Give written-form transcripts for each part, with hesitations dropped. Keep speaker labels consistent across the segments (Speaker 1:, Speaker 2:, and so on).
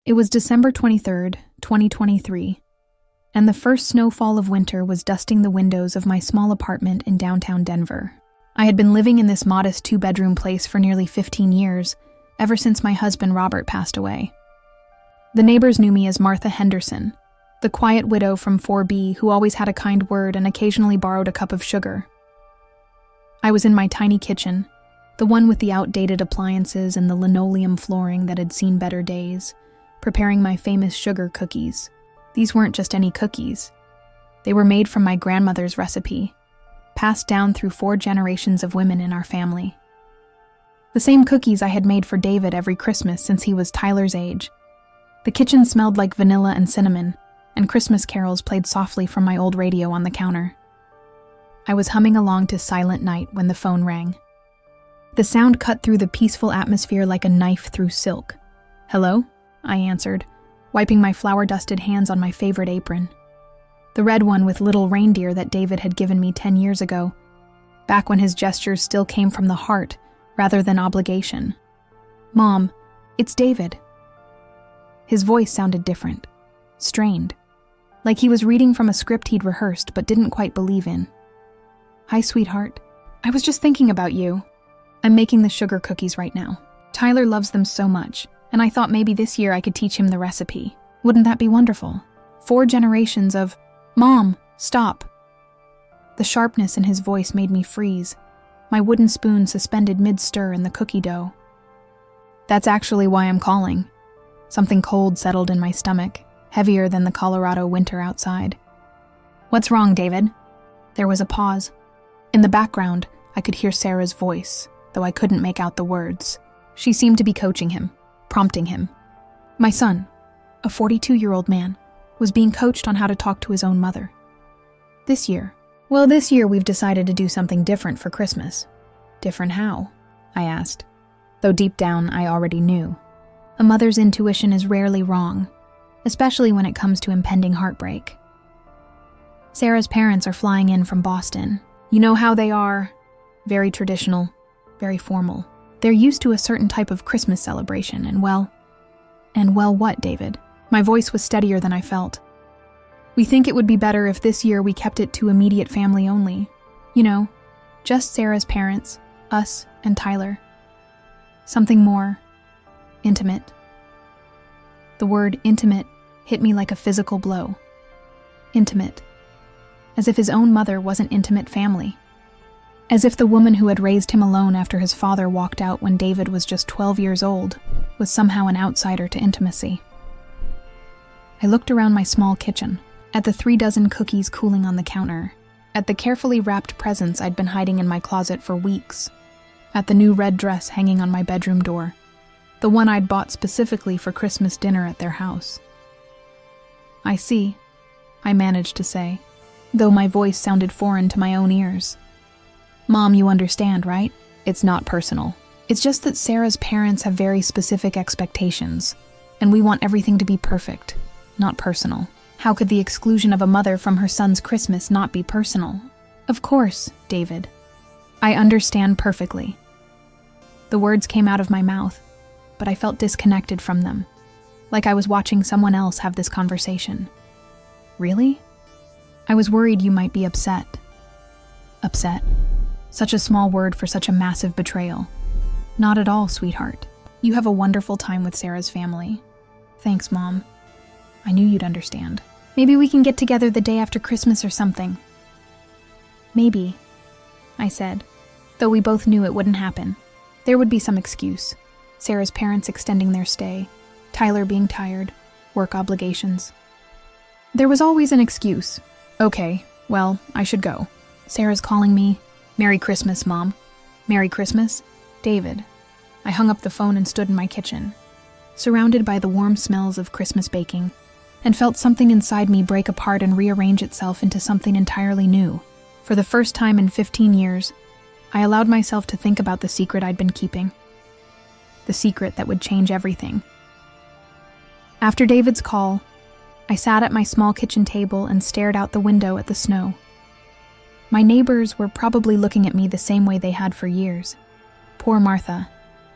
Speaker 1: It was December 23rd, 2023, and the first snowfall of winter was dusting the windows of my small apartment in downtown Denver. I had been living in this modest two-bedroom place for nearly 15 years, ever since my husband Robert passed away. The neighbors knew me as Martha Henderson, the quiet widow from 4B who always had a kind word and occasionally borrowed a cup of sugar. I was in my tiny kitchen, the one with the outdated appliances and the linoleum flooring that had seen better days, preparing my famous sugar cookies. These weren't just any cookies. They were made from my grandmother's recipe, passed down through 4 generations of women in our family. The same cookies I had made for David every Christmas since he was Tyler's age. The kitchen smelled like vanilla and cinnamon, and Christmas carols played softly from my old radio on the counter. I was humming along to Silent Night when the phone rang. The sound cut through the peaceful atmosphere like a knife through silk. "Hello?" I answered, wiping my flour-dusted hands on my favorite apron. The red one with little reindeer that David had given me 10 years ago, back when his gestures still came from the heart rather than obligation. "Mom, it's David." His voice sounded different, strained, like he was reading from a script he'd rehearsed but didn't quite believe in. "Hi, sweetheart. I was just thinking about you. I'm making the sugar cookies right now. Tyler loves them so much, and I thought maybe this year I could teach him the recipe. Wouldn't that be wonderful? 4 generations of, 'Mom, stop.'" The sharpness in his voice made me freeze, my wooden spoon suspended mid-stir in the cookie dough. "That's actually why I'm calling." Something cold settled in my stomach, heavier than the Colorado winter outside. "What's wrong, David?" There was a pause. In the background, I could hear Sarah's voice, though I couldn't make out the words. She seemed to be coaching him, prompting him. My son, a 42-year-old man, was being coached on how to talk to his own mother. This year we've decided to do something different for Christmas. "Different how?" I asked, though deep down I already knew. A mother's intuition is rarely wrong, especially when it comes to impending heartbreak. "Sarah's parents are flying in from Boston. You know how they are. Very traditional, very formal. They're used to a certain type of Christmas celebration, and well, what, David?" My voice was steadier than I felt. "We think it would be better if this year we kept it to immediate family only. You know, just Sarah's parents, us, and Tyler. Something more intimate." The word intimate hit me like a physical blow. Intimate. As if his own mother wasn't intimate family. As if the woman who had raised him alone after his father walked out when David was just 12 years old was somehow an outsider to intimacy. I looked around my small kitchen, at the 3 dozen cookies cooling on the counter, at the carefully wrapped presents I'd been hiding in my closet for weeks, at the new red dress hanging on my bedroom door, the one I'd bought specifically for Christmas dinner at their house. "I see," I managed to say, though my voice sounded foreign to my own ears. "Mom, you understand, right? It's not personal. It's just that Sarah's parents have very specific expectations, and we want everything to be perfect, not personal. How could the exclusion of a mother from her son's Christmas not be personal?" "Of course, David. I understand perfectly." The words came out of my mouth, but I felt disconnected from them, like I was watching someone else have this conversation. "Really? I was worried you might be upset." Upset. Such a small word for such a massive betrayal. "Not at all, sweetheart. You have a wonderful time with Sarah's family." "Thanks, Mom. I knew you'd understand. Maybe we can get together the day after Christmas or something." "Maybe," I said, though we both knew it wouldn't happen. There would be some excuse. Sarah's parents extending their stay, Tyler being tired, work obligations. There was always an excuse. "Okay, well, I should go. Sarah's calling me. Merry Christmas, Mom." "Merry Christmas, David." I hung up the phone and stood in my kitchen, surrounded by the warm smells of Christmas baking, and felt something inside me break apart and rearrange itself into something entirely new. For the first time in 15 years, I allowed myself to think about the secret I'd been keeping. The secret that would change everything. After David's call, I sat at my small kitchen table and stared out the window at the snow. My neighbors were probably looking at me the same way they had for years. Poor Martha,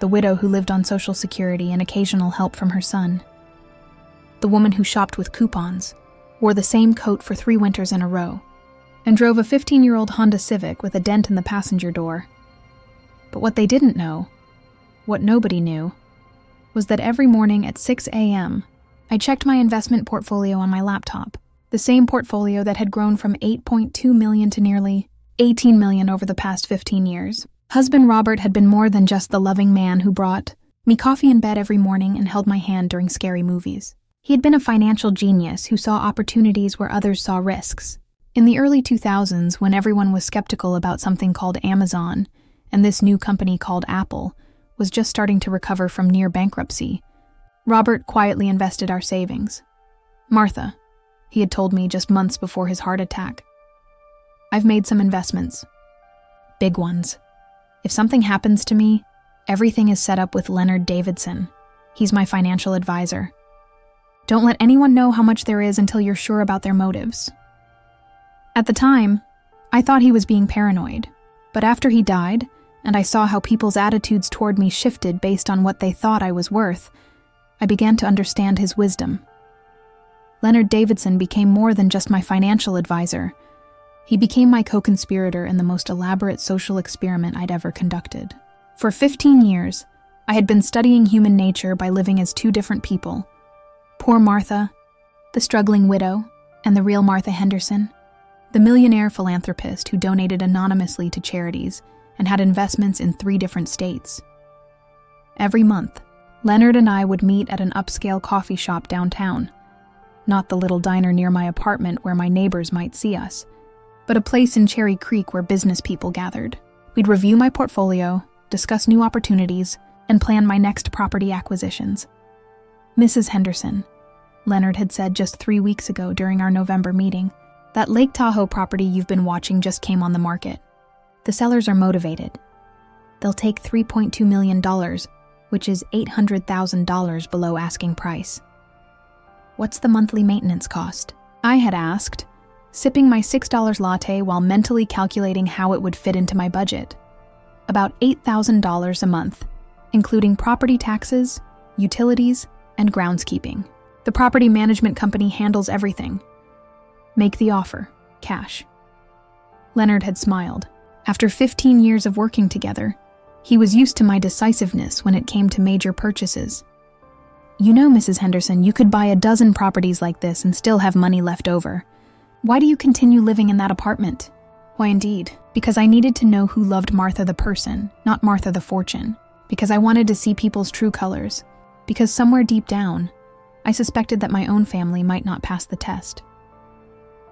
Speaker 1: the widow who lived on Social Security and occasional help from her son. the woman who shopped with coupons, wore the same coat for 3 winters in a row, and drove a 15-year-old Honda Civic with a dent in the passenger door. But what they didn't know, what nobody knew, was that every morning at 6 a.m., I checked my investment portfolio on my laptop, the same portfolio that had grown from $8.2 million to nearly $18 million over the past 15 years. Husband Robert had been more than just the loving man who brought me coffee in bed every morning and held my hand during scary movies. He had been a financial genius who saw opportunities where others saw risks. In the early 2000s, when everyone was skeptical about something called Amazon, and this new company called Apple was just starting to recover from near bankruptcy, Robert quietly invested our savings. Martha, he had told me just months before his heart attack. I've made some investments. Big ones. If something happens to me, everything is set up with Leonard Davidson. He's my financial advisor. Don't let anyone know how much there is until you're sure about their motives. At the time, I thought he was being paranoid, but after he died, and I saw how people's attitudes toward me shifted based on what they thought I was worth, I began to understand his wisdom. Leonard Davidson became more than just my financial advisor. He became my co-conspirator in the most elaborate social experiment I'd ever conducted. For 15 years, I had been studying human nature by living as 2 different people. Poor Martha, the struggling widow, and the real Martha Henderson, the millionaire philanthropist who donated anonymously to charities and had investments in 3 different states. Every month, Leonard and I would meet at an upscale coffee shop downtown, not the little diner near my apartment where my neighbors might see us, but a place in Cherry Creek where business people gathered. We'd review my portfolio, discuss new opportunities, and plan my next property acquisitions. Mrs. Henderson, Leonard had said just 3 weeks ago during our November meeting, that Lake Tahoe property you've been watching just came on the market. The sellers are motivated. They'll take $3.2 million, which is $800,000 below asking price. What's the monthly maintenance cost? I had asked, sipping my $6 latte while mentally calculating how it would fit into my budget. About $8,000 a month, including property taxes, utilities, and groundskeeping. The property management company handles everything. Make the offer, cash. Leonard had smiled. After 15 years of working together, he was used to my decisiveness when it came to major purchases. You know, Mrs. Henderson, you could buy a dozen properties like this and still have money left over. Why do you continue living in that apartment? Why, indeed, because I needed to know who loved Martha the person, not Martha the fortune. Because I wanted to see people's true colors. Because somewhere deep down, I suspected that my own family might not pass the test.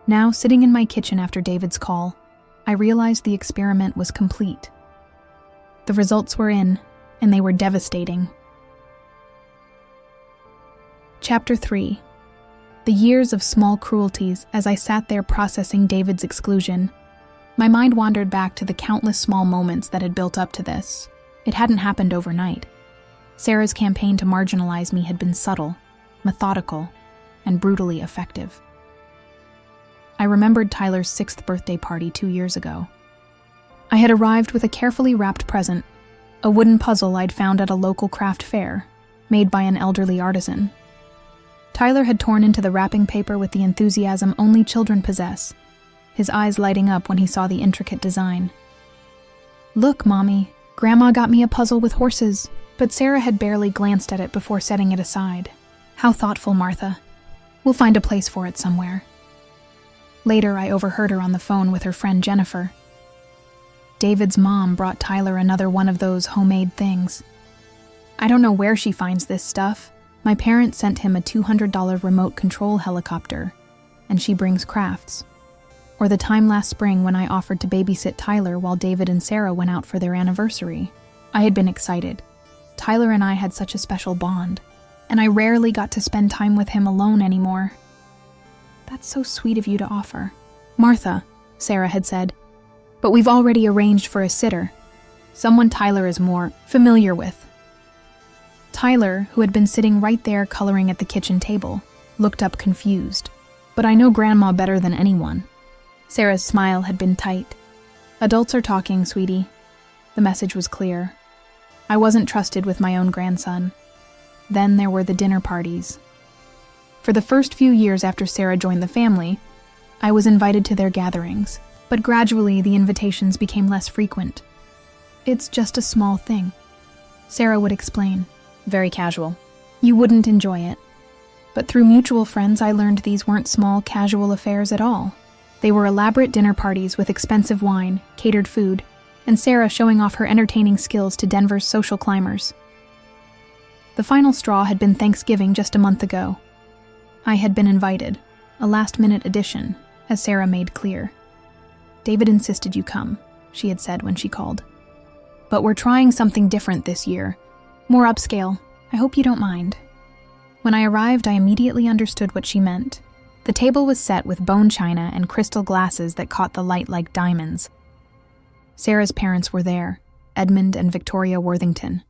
Speaker 1: Now, sitting in my kitchen after David's call, I realized the experiment was complete. The results were in, and they were devastating. Chapter 3. The years of small cruelties as I sat there processing David's exclusion. My mind wandered back to the countless small moments that had built up to this. It hadn't happened overnight. Sarah's campaign to marginalize me had been subtle, methodical, and brutally effective. I remembered Tyler's 6th birthday party 2 years ago. I had arrived with a carefully wrapped present, a wooden puzzle I'd found at a local craft fair, made by an elderly artisan. Tyler had torn into the wrapping paper with the enthusiasm only children possess, his eyes lighting up when he saw the intricate design. Look, Mommy, Grandma got me a puzzle with horses, but Sarah had barely glanced at it before setting it aside. How thoughtful, Martha. We'll find a place for it somewhere. Later, I overheard her on the phone with her friend Jennifer. David's mom brought Tyler another one of those homemade things. I don't know where she finds this stuff. My parents sent him a $200 remote control helicopter, and she brings crafts. Or the time last spring when I offered to babysit Tyler while David and Sarah went out for their anniversary. I had been excited. Tyler and I had such a special bond, and I rarely got to spend time with him alone anymore. That's so sweet of you to offer. Martha, Sarah had said, but we've already arranged for a sitter, someone Tyler is more familiar with. Tyler, who had been sitting right there coloring at the kitchen table, looked up confused. But I know Grandma better than anyone. Sarah's smile had been tight. Adults are talking, sweetie. The message was clear. I wasn't trusted with my own grandson. Then there were the dinner parties. For the first few years after Sarah joined the family, I was invited to their gatherings, but gradually the invitations became less frequent. "It's just a small thing," Sarah would explain, very casual. "You wouldn't enjoy it." But through mutual friends, I learned these weren't small, casual affairs at all. They were elaborate dinner parties with expensive wine, catered food, and Sarah showing off her entertaining skills to Denver's social climbers. The final straw had been Thanksgiving just a month ago. I had been invited, a last-minute addition, as Sarah made clear. "David insisted you come," she had said when she called. "But we're trying something different this year. More upscale. I hope you don't mind." When I arrived, I immediately understood what she meant. The table was set with bone china and crystal glasses that caught the light like diamonds. Sarah's parents were there, Edmund and Victoria Worthington,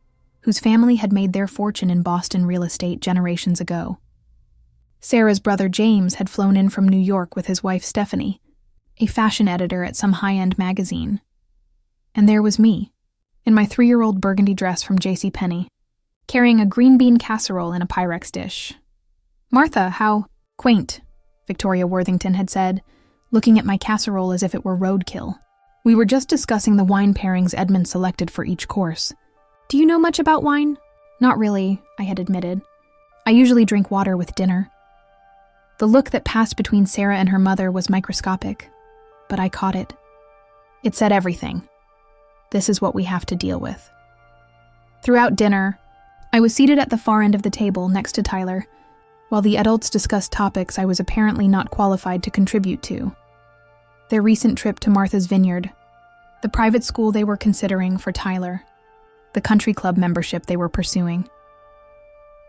Speaker 1: whose family had made their fortune in Boston real estate generations ago. Sarah's brother James had flown in from New York with his wife Stephanie, a fashion editor at some high-end magazine. And there was me, in my 3-year-old burgundy dress from JCPenney, carrying a green bean casserole in a Pyrex dish. "Martha, how quaint," Victoria Worthington had said, looking at my casserole as if it were roadkill. We were just discussing the wine pairings Edmund selected for each course. "Do you know much about wine?" "Not really," I had admitted. "I usually drink water with dinner." The look that passed between Sarah and her mother was microscopic, but I caught it. It said everything. This is what we have to deal with. Throughout dinner, I was seated at the far end of the table next to Tyler, while the adults discussed topics I was apparently not qualified to contribute to. Their recent trip to Martha's Vineyard, the private school they were considering for Tyler, the country club membership they were pursuing.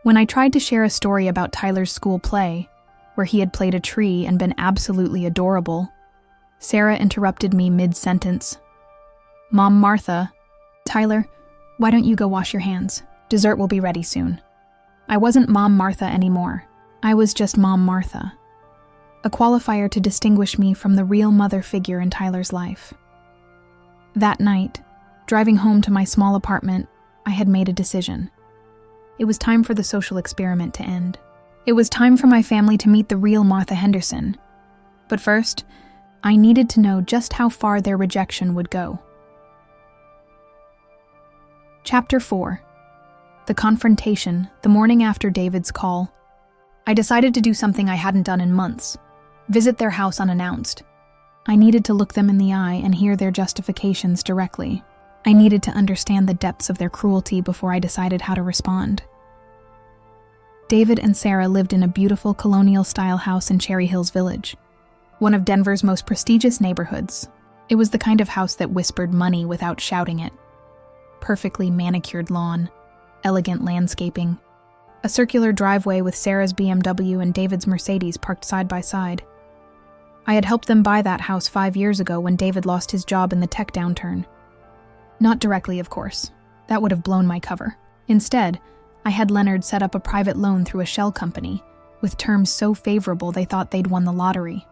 Speaker 1: When I tried to share a story about Tyler's school play, where he had played a tree and been absolutely adorable, Sarah interrupted me mid-sentence. "Mom Martha, Tyler, why don't you go wash your hands? Dessert will be ready soon." I wasn't Mom Martha anymore. I was just Mom Martha, a qualifier to distinguish me from the real mother figure in Tyler's life. That night, driving home to my small apartment, I had made a decision. It was time for the social experiment to end. It was time for my family to meet the real Martha Henderson. But first, I needed to know just how far their rejection would go. Chapter 4. The confrontation, the morning after David's call. I decided to do something I hadn't done in months. Visit their house unannounced. I needed to look them in the eye and hear their justifications directly. I needed to understand the depths of their cruelty before I decided how to respond. David and Sarah lived in a beautiful colonial-style house in Cherry Hills Village, one of Denver's most prestigious neighborhoods. It was the kind of house that whispered money without shouting it. Perfectly manicured lawn, elegant landscaping, a circular driveway with Sarah's BMW and David's Mercedes parked side by side. I had helped them buy that house 5 years ago when David lost his job in the tech downturn. Not directly, of course. That would have blown my cover. Instead, I had Leonard set up a private loan through a shell company, with terms so favorable they thought they'd won the lottery.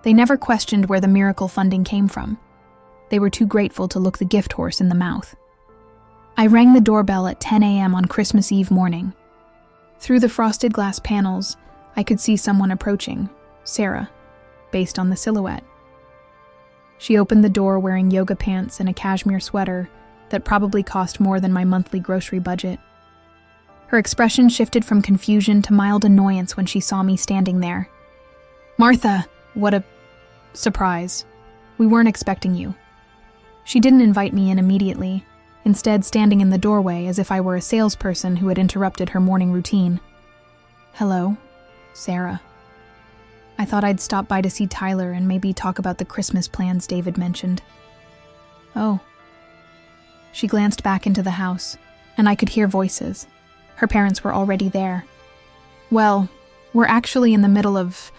Speaker 1: They never questioned where the miracle funding came from. They were too grateful to look the gift horse in the mouth. I rang the doorbell at 10 a.m. on Christmas Eve morning. Through the frosted glass panels, I could see someone approaching, Sarah, based on the silhouette. She opened the door wearing yoga pants and a cashmere sweater that probably cost more than my monthly grocery budget. Her expression shifted from confusion to mild annoyance when she saw me standing there. "Martha, what a surprise. We weren't expecting you." She didn't invite me in immediately, instead standing in the doorway as if I were a salesperson who had interrupted her morning routine. "Hello, Sarah. I thought I'd stop by to see Tyler and maybe talk about the Christmas plans David mentioned." "Oh." She glanced back into the house, and I could hear voices. Her parents were already there. "Well, we're actually in the middle of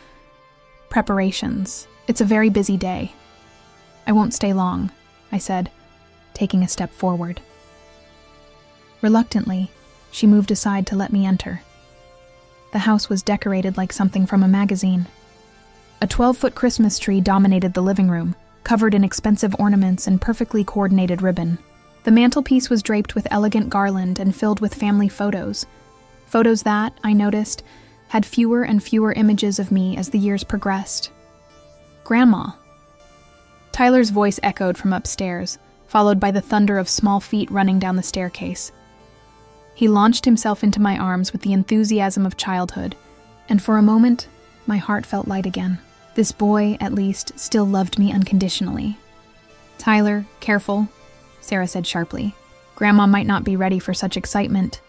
Speaker 1: preparations. It's a very busy day. I won't stay long," I said, taking a step forward. Reluctantly, she moved aside to let me enter. The house was decorated like something from a magazine. A 12-foot Christmas tree dominated the living room, covered in expensive ornaments and perfectly coordinated ribbon. The mantelpiece was draped with elegant garland and filled with family photos. Photos that, I noticed, had fewer and fewer images of me as the years progressed. Grandma. Tyler's voice echoed from upstairs, followed by the thunder of small feet running down the staircase. He launched himself into my arms with the enthusiasm of childhood, and for a moment, my heart felt light again. This boy, at least, still loved me unconditionally. Tyler, careful, Sarah said sharply. Grandma might not be ready for such excitement.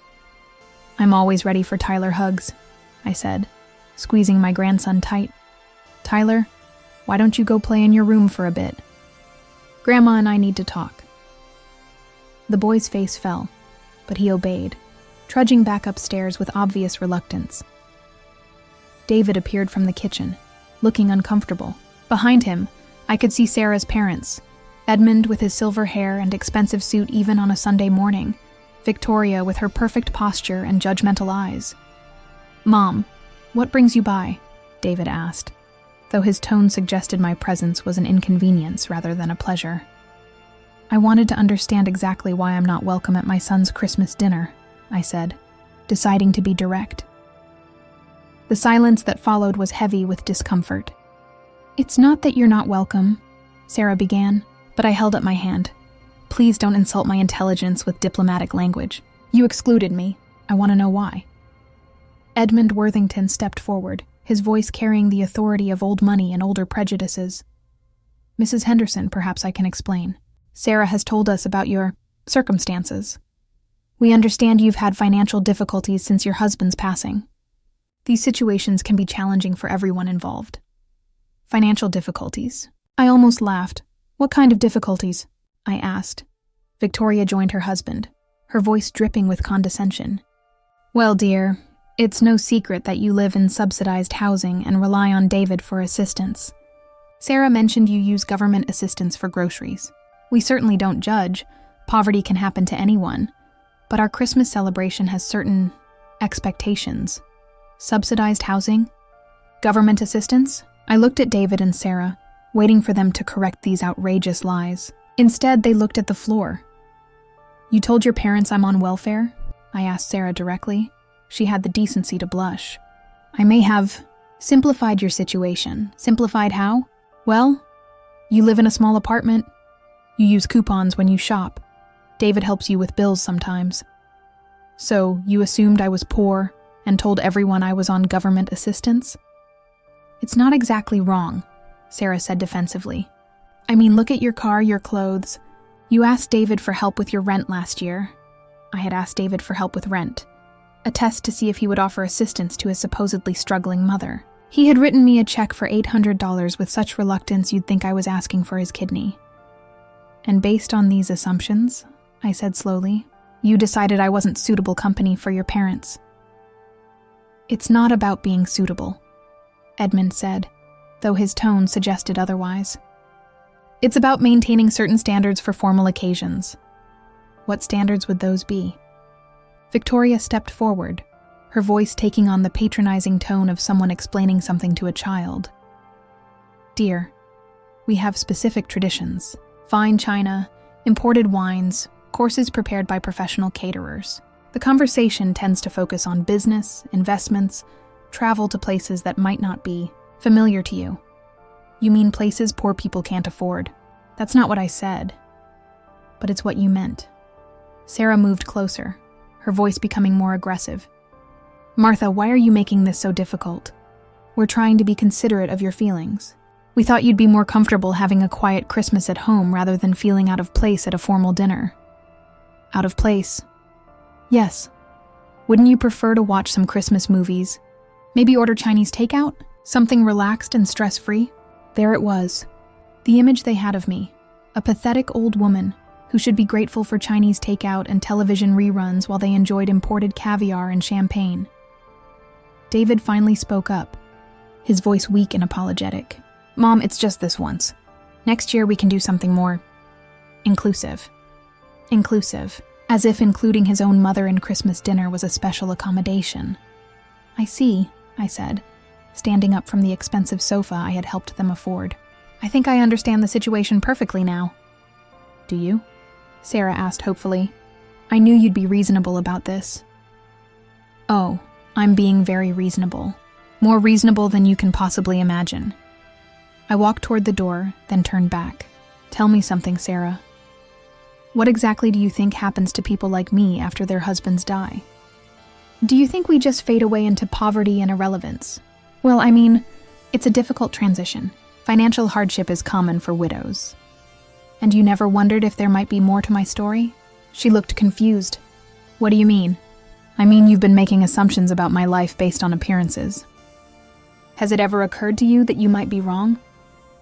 Speaker 1: I'm always ready for Tyler hugs, I said, squeezing my grandson tight. Tyler, why don't you go play in your room for a bit? Grandma and I need to talk. The boy's face fell, but he obeyed, trudging back upstairs with obvious reluctance. David appeared from the kitchen, looking uncomfortable. Behind him, I could see Sarah's parents, Edmund with his silver hair and expensive suit even on a Sunday morning, Victoria with her perfect posture and judgmental eyes. Mom, what brings you by? David asked, though his tone suggested my presence was an inconvenience rather than a pleasure. I wanted to understand exactly why I'm not welcome at my son's Christmas dinner, I said, deciding to be direct. The silence that followed was heavy with discomfort. It's not that you're not welcome, Sarah began, but I held up my hand. Please don't insult my intelligence with diplomatic language. You excluded me. I want to know why. Edmund Worthington stepped forward, his voice carrying the authority of old money and older prejudices. Mrs. Henderson, perhaps I can explain. Sarah has told us about your circumstances. We understand you've had financial difficulties since your husband's passing. These situations can be challenging for everyone involved. Financial difficulties. I almost laughed. What kind of difficulties? I asked. Victoria joined her husband, her voice dripping with condescension. Well, dear, it's no secret that you live in subsidized housing and rely on David for assistance. Sarah mentioned you use government assistance for groceries. We certainly don't judge. Poverty can happen to anyone. But our Christmas celebration has certain expectations. Subsidized housing? Government assistance? I looked at David and Sarah, waiting for them to correct these outrageous lies. Instead, they looked at the floor. You told your parents I'm on welfare? I asked Sarah directly. She had the decency to blush. I may have simplified your situation. Simplified how? Well, you live in a small apartment. You use coupons when you shop. David helps you with bills sometimes. So, you assumed I was poor and told everyone I was on government assistance? It's not exactly wrong, Sarah said defensively. I mean, look at your car, your clothes. You asked David for help with your rent last year. I had asked David for help with rent, a test to see if he would offer assistance to his supposedly struggling mother. He had written me a check for $800 with such reluctance you'd think I was asking for his kidney. And based on these assumptions, I said slowly, you decided I wasn't suitable company for your parents. It's not about being suitable, Edmund said, though his tone suggested otherwise. It's about maintaining certain standards for formal occasions. What standards would those be? Victoria stepped forward, her voice taking on the patronizing tone of someone explaining something to a child. Dear, we have specific traditions. Fine china, imported wines, courses prepared by professional caterers. The conversation tends to focus on business, investments, travel to places that might not be familiar to you. You mean places poor people can't afford. That's not what I said. But it's what you meant. Sarah moved closer, her voice becoming more aggressive. Martha, why are you making this so difficult? We're trying to be considerate of your feelings. We thought you'd be more comfortable having a quiet Christmas at home rather than feeling out of place at a formal dinner. Out of place? Yes. Wouldn't you prefer to watch some Christmas movies? Maybe order Chinese takeout? Something relaxed and stress-free? There it was. The image they had of me. A pathetic old woman who should be grateful for Chinese takeout and television reruns while they enjoyed imported caviar and champagne. David finally spoke up, his voice weak and apologetic. Mom, it's just this once. Next year we can do something more inclusive. Inclusive, as if including his own mother in Christmas dinner was a special accommodation. I see, I said, standing up from the expensive sofa I had helped them afford. I think I understand the situation perfectly now. Do you? Sarah asked hopefully. I knew you'd be reasonable about this. Oh, I'm being very reasonable. More reasonable than you can possibly imagine. I walked toward the door, then turned back. Tell me something, Sarah. What exactly do you think happens to people like me after their husbands die? Do you think we just fade away into poverty and irrelevance? Well, I mean, it's a difficult transition. Financial hardship is common for widows. And you never wondered if there might be more to my story? She looked confused. What do you mean? I mean, you've been making assumptions about my life based on appearances. Has it ever occurred to you that you might be wrong?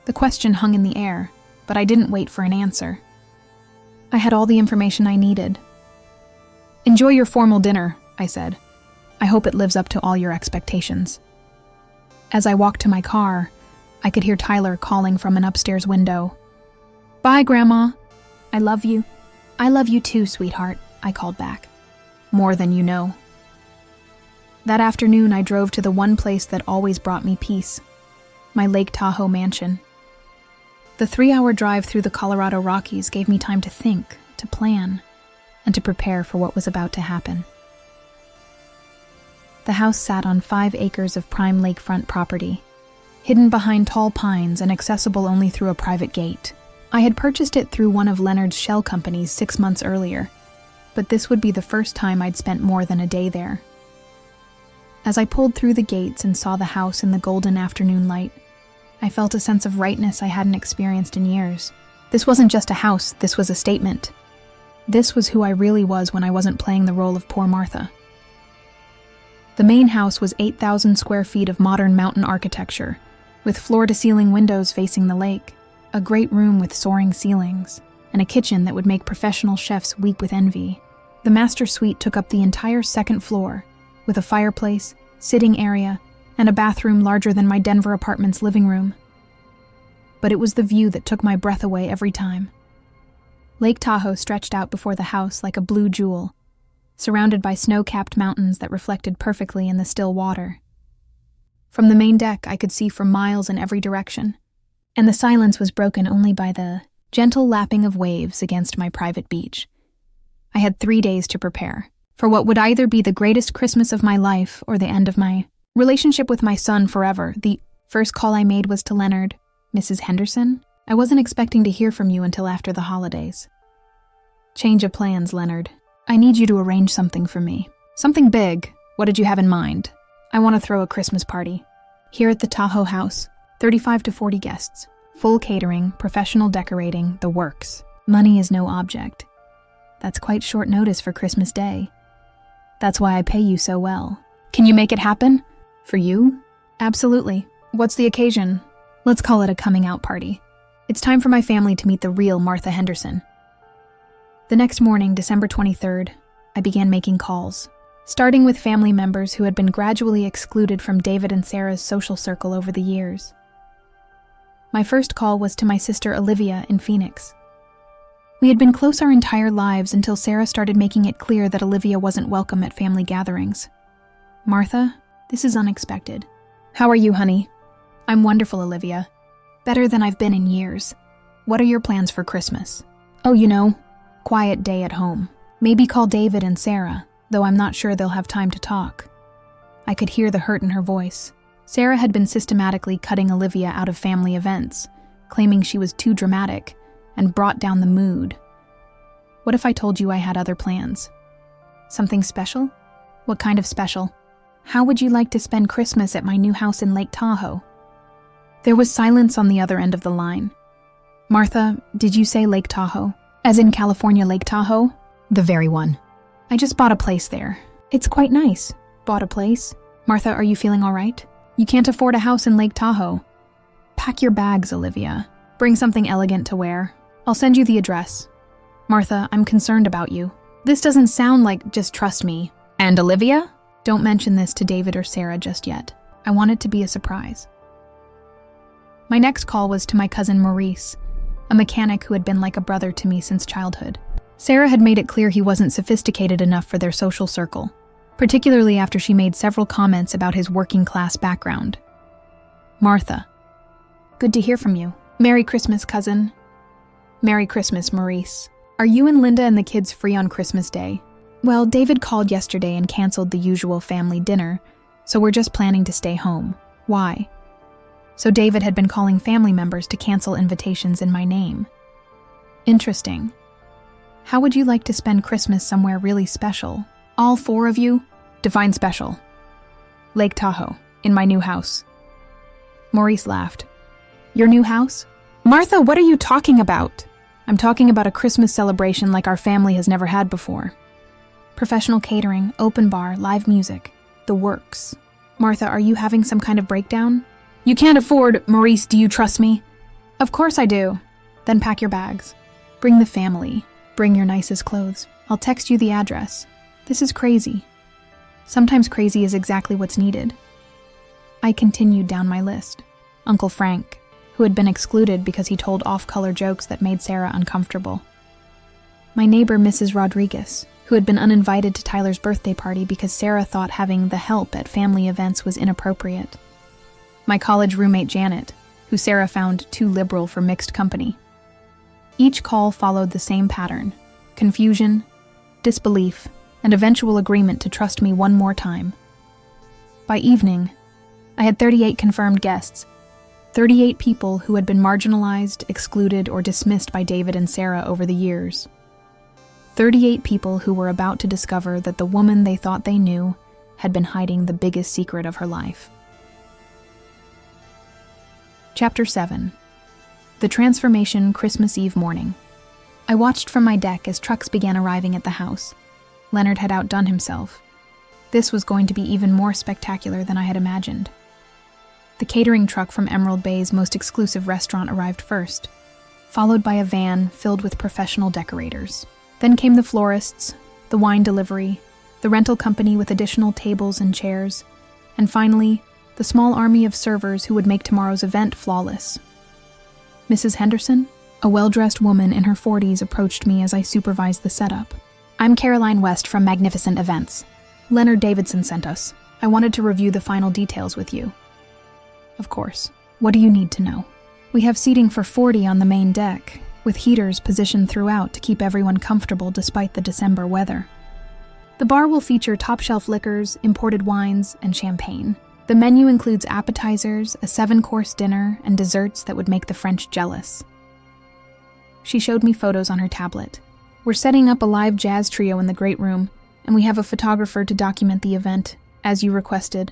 Speaker 1: The question hung in the air, but I didn't wait for an answer. I had all the information I needed. Enjoy your formal dinner, I said. I hope it lives up to all your expectations. As I walked to my car, I could hear Tyler calling from an upstairs window. Bye, Grandma. I love you. I love you too, sweetheart, I called back. More than you know. That afternoon, I drove to the one place that always brought me peace, my Lake Tahoe mansion. The 3-hour drive through the Colorado Rockies gave me time to think, to plan, and to prepare for what was about to happen. The house sat on 5 acres of prime lakefront property, hidden behind tall pines and accessible only through a private gate. I had purchased it through one of Leonard's shell companies 6 months earlier, but this would be the first time I'd spent more than a day there. As I pulled through the gates and saw the house in the golden afternoon light, I felt a sense of rightness I hadn't experienced in years. This wasn't just a house, this was a statement. This was who I really was when I wasn't playing the role of poor Martha. The main house was 8,000 square feet of modern mountain architecture, with floor-to-ceiling windows facing the lake, a great room with soaring ceilings, and a kitchen that would make professional chefs weep with envy. The master suite took up the entire second floor, with a fireplace, sitting area, and a bathroom larger than my Denver apartment's living room. But it was the view that took my breath away every time. Lake Tahoe stretched out before the house like a blue jewel, surrounded by snow-capped mountains that reflected perfectly in the still water. From the main deck, I could see for miles in every direction, and the silence was broken only by the gentle lapping of waves against my private beach. I had 3 days to prepare for what would either be the greatest Christmas of my life or the end of my relationship with my son forever. The first call I made was to Leonard. Mrs. Henderson, I wasn't expecting to hear from you until after the holidays. Change of plans, Leonard. I need you to arrange something for me. Something big. What did you have in mind? I want to throw a Christmas party. Here at the Tahoe house, 35 to 40 guests. Full catering, professional decorating, the works. Money is no object. That's quite short notice for Christmas Day. That's why I pay you so well. Can you make it happen? For you? Absolutely. What's the occasion? Let's call it a coming out party. It's time for my family to meet the real Martha Henderson. The next morning, December 23rd, I began making calls, starting with family members who had been gradually excluded from David and Sarah's social circle over the years. My first call was to my sister Olivia in Phoenix. We had been close our entire lives until Sarah started making it clear that Olivia wasn't welcome at family gatherings. Martha, this is unexpected. How are you, honey? I'm wonderful, Olivia. Better than I've been in years. What are your plans for Christmas? Oh, quiet day at home. Maybe call David and Sarah, though I'm not sure they'll have time to talk. I could hear the hurt in her voice. Sarah had been systematically cutting Olivia out of family events, claiming she was too dramatic and brought down the mood. What if I told you I had other plans? Something special? What kind of special? How would you like to spend Christmas at my new house in Lake Tahoe? There was silence on the other end of the line. Martha, did you say Lake Tahoe? As in California Lake Tahoe? The very one. I just bought a place there. It's quite nice. Bought a place? Martha, are you feeling all right? You can't afford a house in Lake Tahoe. Pack your bags, Olivia. Bring something elegant to wear. I'll send you the address. Martha, I'm concerned about you. This doesn't sound like just trust me. And Olivia? Don't mention this to David or Sarah just yet. I want it to be a surprise. My next call was to my cousin Maurice, a mechanic who had been like a brother to me since childhood. Sarah had made it clear he wasn't sophisticated enough for their social circle, particularly after she made several comments about his working-class background. Martha. Good to hear from you. Merry Christmas, cousin. Merry Christmas, Maurice. Are you and Linda and the kids free on Christmas Day? Well, David called yesterday and canceled the usual family dinner, so we're just planning to stay home. Why? So David had been calling family members to cancel invitations in my name. Interesting. How would you like to spend Christmas somewhere really special? All 4 of you? Define special. Lake Tahoe, in my new house. Maurice laughed. Your new house? Martha, what are you talking about? I'm talking about a Christmas celebration like our family has never had before. Professional catering, open bar, live music, the works. Martha, are you having some kind of breakdown? You can't afford, Maurice, do you trust me? Of course I do. Then pack your bags. Bring the family. Bring your nicest clothes. I'll text you the address. This is crazy. Sometimes crazy is exactly what's needed. I continued down my list. Uncle Frank, who had been excluded because he told off-color jokes that made Sarah uncomfortable. My neighbor, Mrs. Rodriguez, who had been uninvited to Tyler's birthday party because Sarah thought having the help at family events was inappropriate. My college roommate, Janet, who Sarah found too liberal for mixed company. Each call followed the same pattern: confusion, disbelief, and eventual agreement to trust me one more time. By evening, I had 38 confirmed guests, 38 people who had been marginalized, excluded, or dismissed by David and Sarah over the years. 38 people who were about to discover that the woman they thought they knew had been hiding the biggest secret of her life. Chapter 7. The Transformation Christmas Eve Morning. I watched from my deck as trucks began arriving at the house. Leonard had outdone himself. This was going to be even more spectacular than I had imagined. The catering truck from Emerald Bay's most exclusive restaurant arrived first, followed by a van filled with professional decorators. Then came the florists, the wine delivery, the rental company with additional tables and chairs, and finally, the small army of servers who would make tomorrow's event flawless. Mrs. Henderson, a well-dressed woman in her 40s, approached me as I supervised the setup. I'm Caroline West from Magnificent Events. Leonard Davidson sent us. I wanted to review the final details with you. Of course. What do you need to know? We have seating for 40 on the main deck, with heaters positioned throughout to keep everyone comfortable despite the December weather. The bar will feature top-shelf liquors, imported wines, and champagne. The menu includes appetizers, a 7-course dinner, and desserts that would make the French jealous. She showed me photos on her tablet. We're setting up a live jazz trio in the great room, and we have a photographer to document the event, as you requested.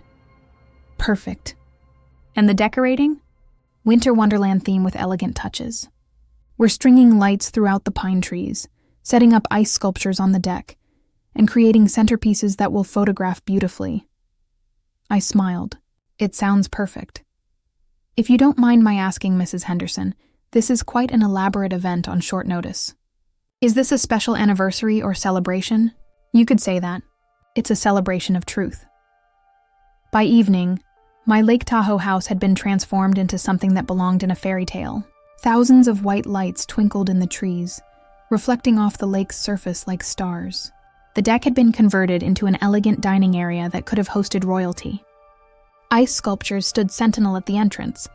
Speaker 1: Perfect. And the decorating? Winter Wonderland theme with elegant touches. We're stringing lights throughout the pine trees, setting up ice sculptures on the deck, and creating centerpieces that will photograph beautifully. I smiled. It sounds perfect. If you don't mind my asking, Mrs. Henderson, this is quite an elaborate event on short notice. Is this a special anniversary or celebration? You could say that. It's a celebration of truth. By evening, my Lake Tahoe house had been transformed into something that belonged in a fairy tale. Thousands of white lights twinkled in the trees, reflecting off the lake's surface like stars. The deck had been converted into an elegant dining area that could have hosted royalty. Ice sculptures stood sentinel at the entrance,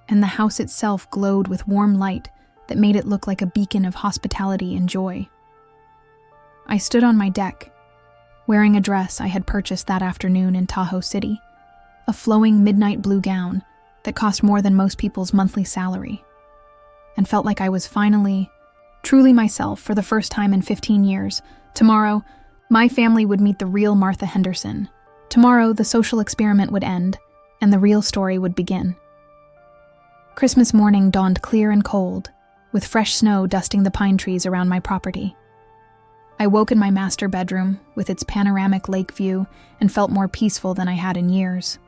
Speaker 1: and the house itself glowed with warm light that made it look like a beacon of hospitality and joy. I stood on my deck, wearing a dress I had purchased that afternoon in Tahoe City, a flowing midnight blue gown that cost more than most people's monthly salary, and felt like I was finally, truly myself for the first time in 15 years. Tomorrow, my family would meet the real Martha Henderson. Tomorrow, the social experiment would end, and the real story would begin. Christmas morning dawned clear and cold, with fresh snow dusting the pine trees around my property. I woke in my master bedroom, with its panoramic lake view, and felt more peaceful than I had in years.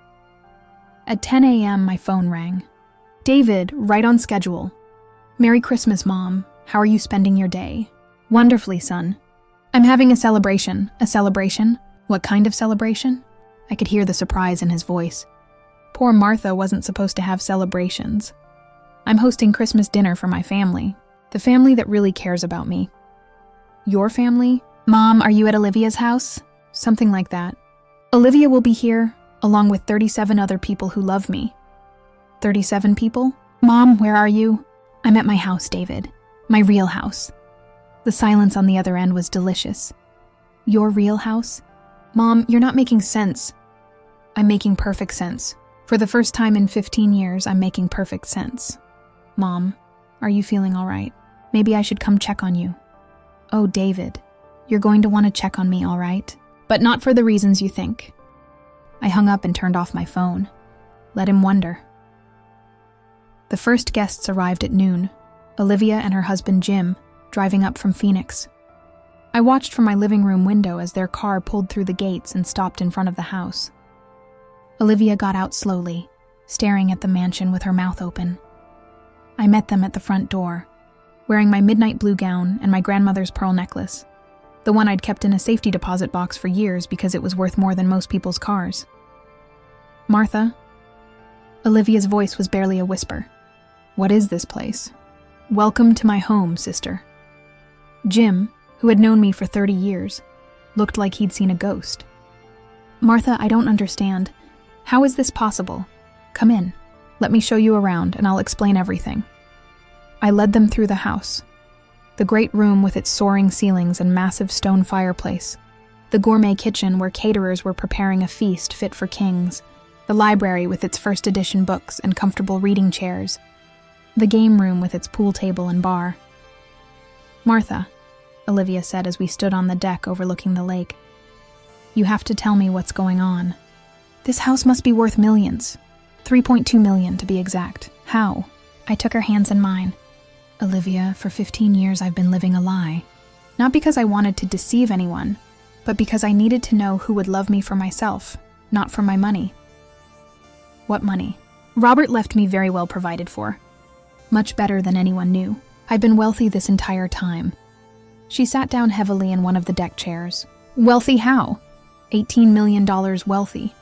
Speaker 1: At 10 a.m., my phone rang. David, right on schedule. Merry Christmas, Mom. How are you spending your day? Wonderfully, son. I'm having a celebration. A celebration? What kind of celebration? I could hear the surprise in his voice. Poor Martha wasn't supposed to have celebrations. I'm hosting Christmas dinner for my family, the family that really cares about me. Your family? Mom, are you at Olivia's house? Something like that. Olivia will be here, along with 37 other people who love me. 37 people? Mom, where are you? I'm at my house, David. My real house. The silence on the other end was delicious. Your real house? Mom, you're not making sense. I'm making perfect sense. For the first time in 15 years, I'm making perfect sense. Mom, are you feeling all right? Maybe I should come check on you. Oh, David, you're going to want to check on me, all right? But not for the reasons you think. I hung up and turned off my phone. Let him wonder. The first guests arrived at noon, Olivia and her husband Jim, driving up from Phoenix. I watched from my living room window as their car pulled through the gates and stopped in front of the house. Olivia got out slowly, staring at the mansion with her mouth open. I met them at the front door, wearing my midnight blue gown and my grandmother's pearl necklace, the one I'd kept in a safety deposit box for years because it was worth more than most people's cars. Martha? Olivia's voice was barely a whisper. What is this place? Welcome to my home, sister. Jim, who had known me for 30 years, looked like he'd seen a ghost. Martha, I don't understand. How is this possible? Come in. Let me show you around, and I'll explain everything. I led them through the house. The great room with its soaring ceilings and massive stone fireplace. The gourmet kitchen where caterers were preparing a feast fit for kings. The library with its first edition books and comfortable reading chairs. The game room with its pool table and bar. Martha, Olivia said as we stood on the deck overlooking the lake, you have to tell me what's going on. This house must be worth millions. 3.2 million to be exact. How? I took her hands in mine. Olivia, for 15 years I've been living a lie. Not because I wanted to deceive anyone, but because I needed to know who would love me for myself, not for my money. What money? Robert left me very well provided for. Much better than anyone knew. I've been wealthy this entire time. She sat down heavily in one of the deck chairs. Wealthy how? $18 million wealthy.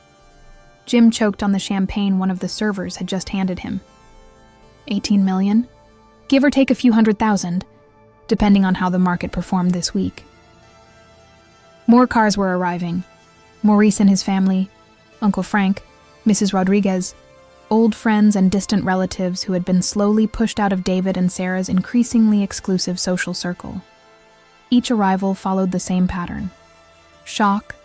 Speaker 1: Jim choked on the champagne one of the servers had just handed him. 18 million? Give or take a few $100,000, depending on how the market performed this week. More cars were arriving. Maurice and his family, Uncle Frank, Mrs. Rodriguez, old friends and distant relatives who had been slowly pushed out of David and Sarah's increasingly exclusive social circle. Each arrival followed the same pattern. Shock,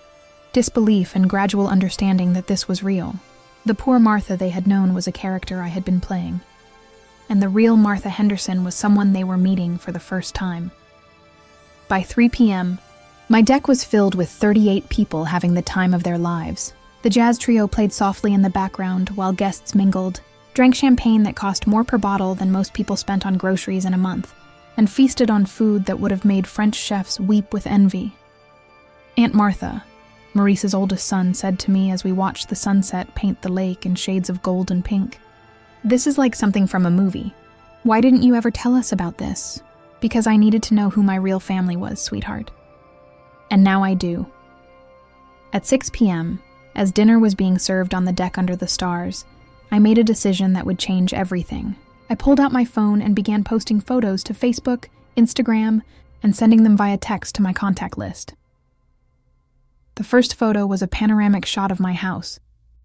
Speaker 1: disbelief, and gradual understanding that this was real. The poor Martha they had known was a character I had been playing, and the real Martha Henderson was someone they were meeting for the first time. By 3 p.m., my deck was filled with 38 people having the time of their lives. The jazz trio played softly in the background while guests mingled, drank champagne that cost more per bottle than most people spent on groceries in a month, and feasted on food that would have made French chefs weep with envy. Aunt Martha, Maurice's oldest son, said to me as we watched the sunset paint the lake in shades of gold and pink, "This is like something from a movie. Why didn't you ever tell us about this?" Because I needed to know who my real family was, sweetheart. And now I do. At 6 p.m., as dinner was being served on the deck under the stars, I made a decision that would change everything. I pulled out my phone and began posting photos to Facebook, Instagram, and sending them via text to my contact list. The first photo was a panoramic shot of my house,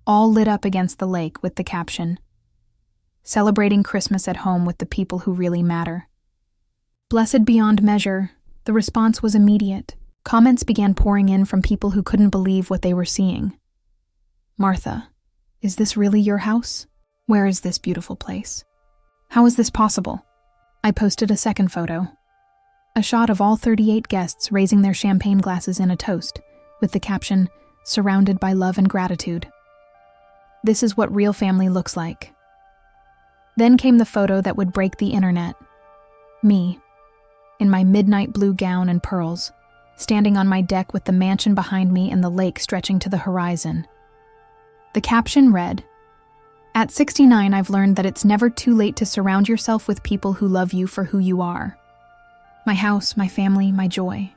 Speaker 1: all lit up against the lake with the caption, "Celebrating Christmas at home with the people who really matter." Blessed beyond measure, the response was immediate. Comments began pouring in from people who couldn't believe what they were seeing. Martha, is this really your house? Where is this beautiful place? How is this possible? I posted a second photo. A shot of all 38 guests raising their champagne glasses in a toast, with the caption, "Surrounded by love and gratitude." This is what real family looks like. Then came the photo that would break the internet. Me, in my midnight blue gown and pearls, standing on my deck with the mansion behind me and the lake stretching to the horizon. The caption read, "At 69, I've learned that it's never too late to surround yourself with people who love you for who you are." My house, my family, my joy.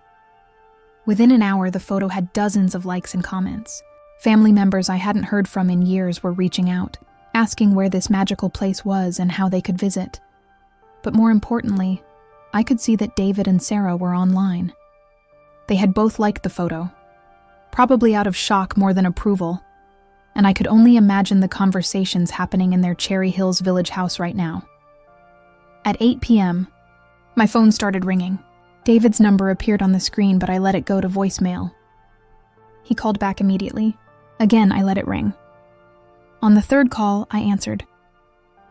Speaker 1: Within an hour, the photo had dozens of likes and comments. Family members I hadn't heard from in years were reaching out, asking where this magical place was and how they could visit. But more importantly, I could see that David and Sarah were online. They had both liked the photo, probably out of shock more than approval, and I could only imagine the conversations happening in their Cherry Hills village house right now. At 8 p.m., my phone started ringing. David's number appeared on the screen, but I let it go to voicemail. He called back immediately. Again, I let it ring. On the third call, I answered.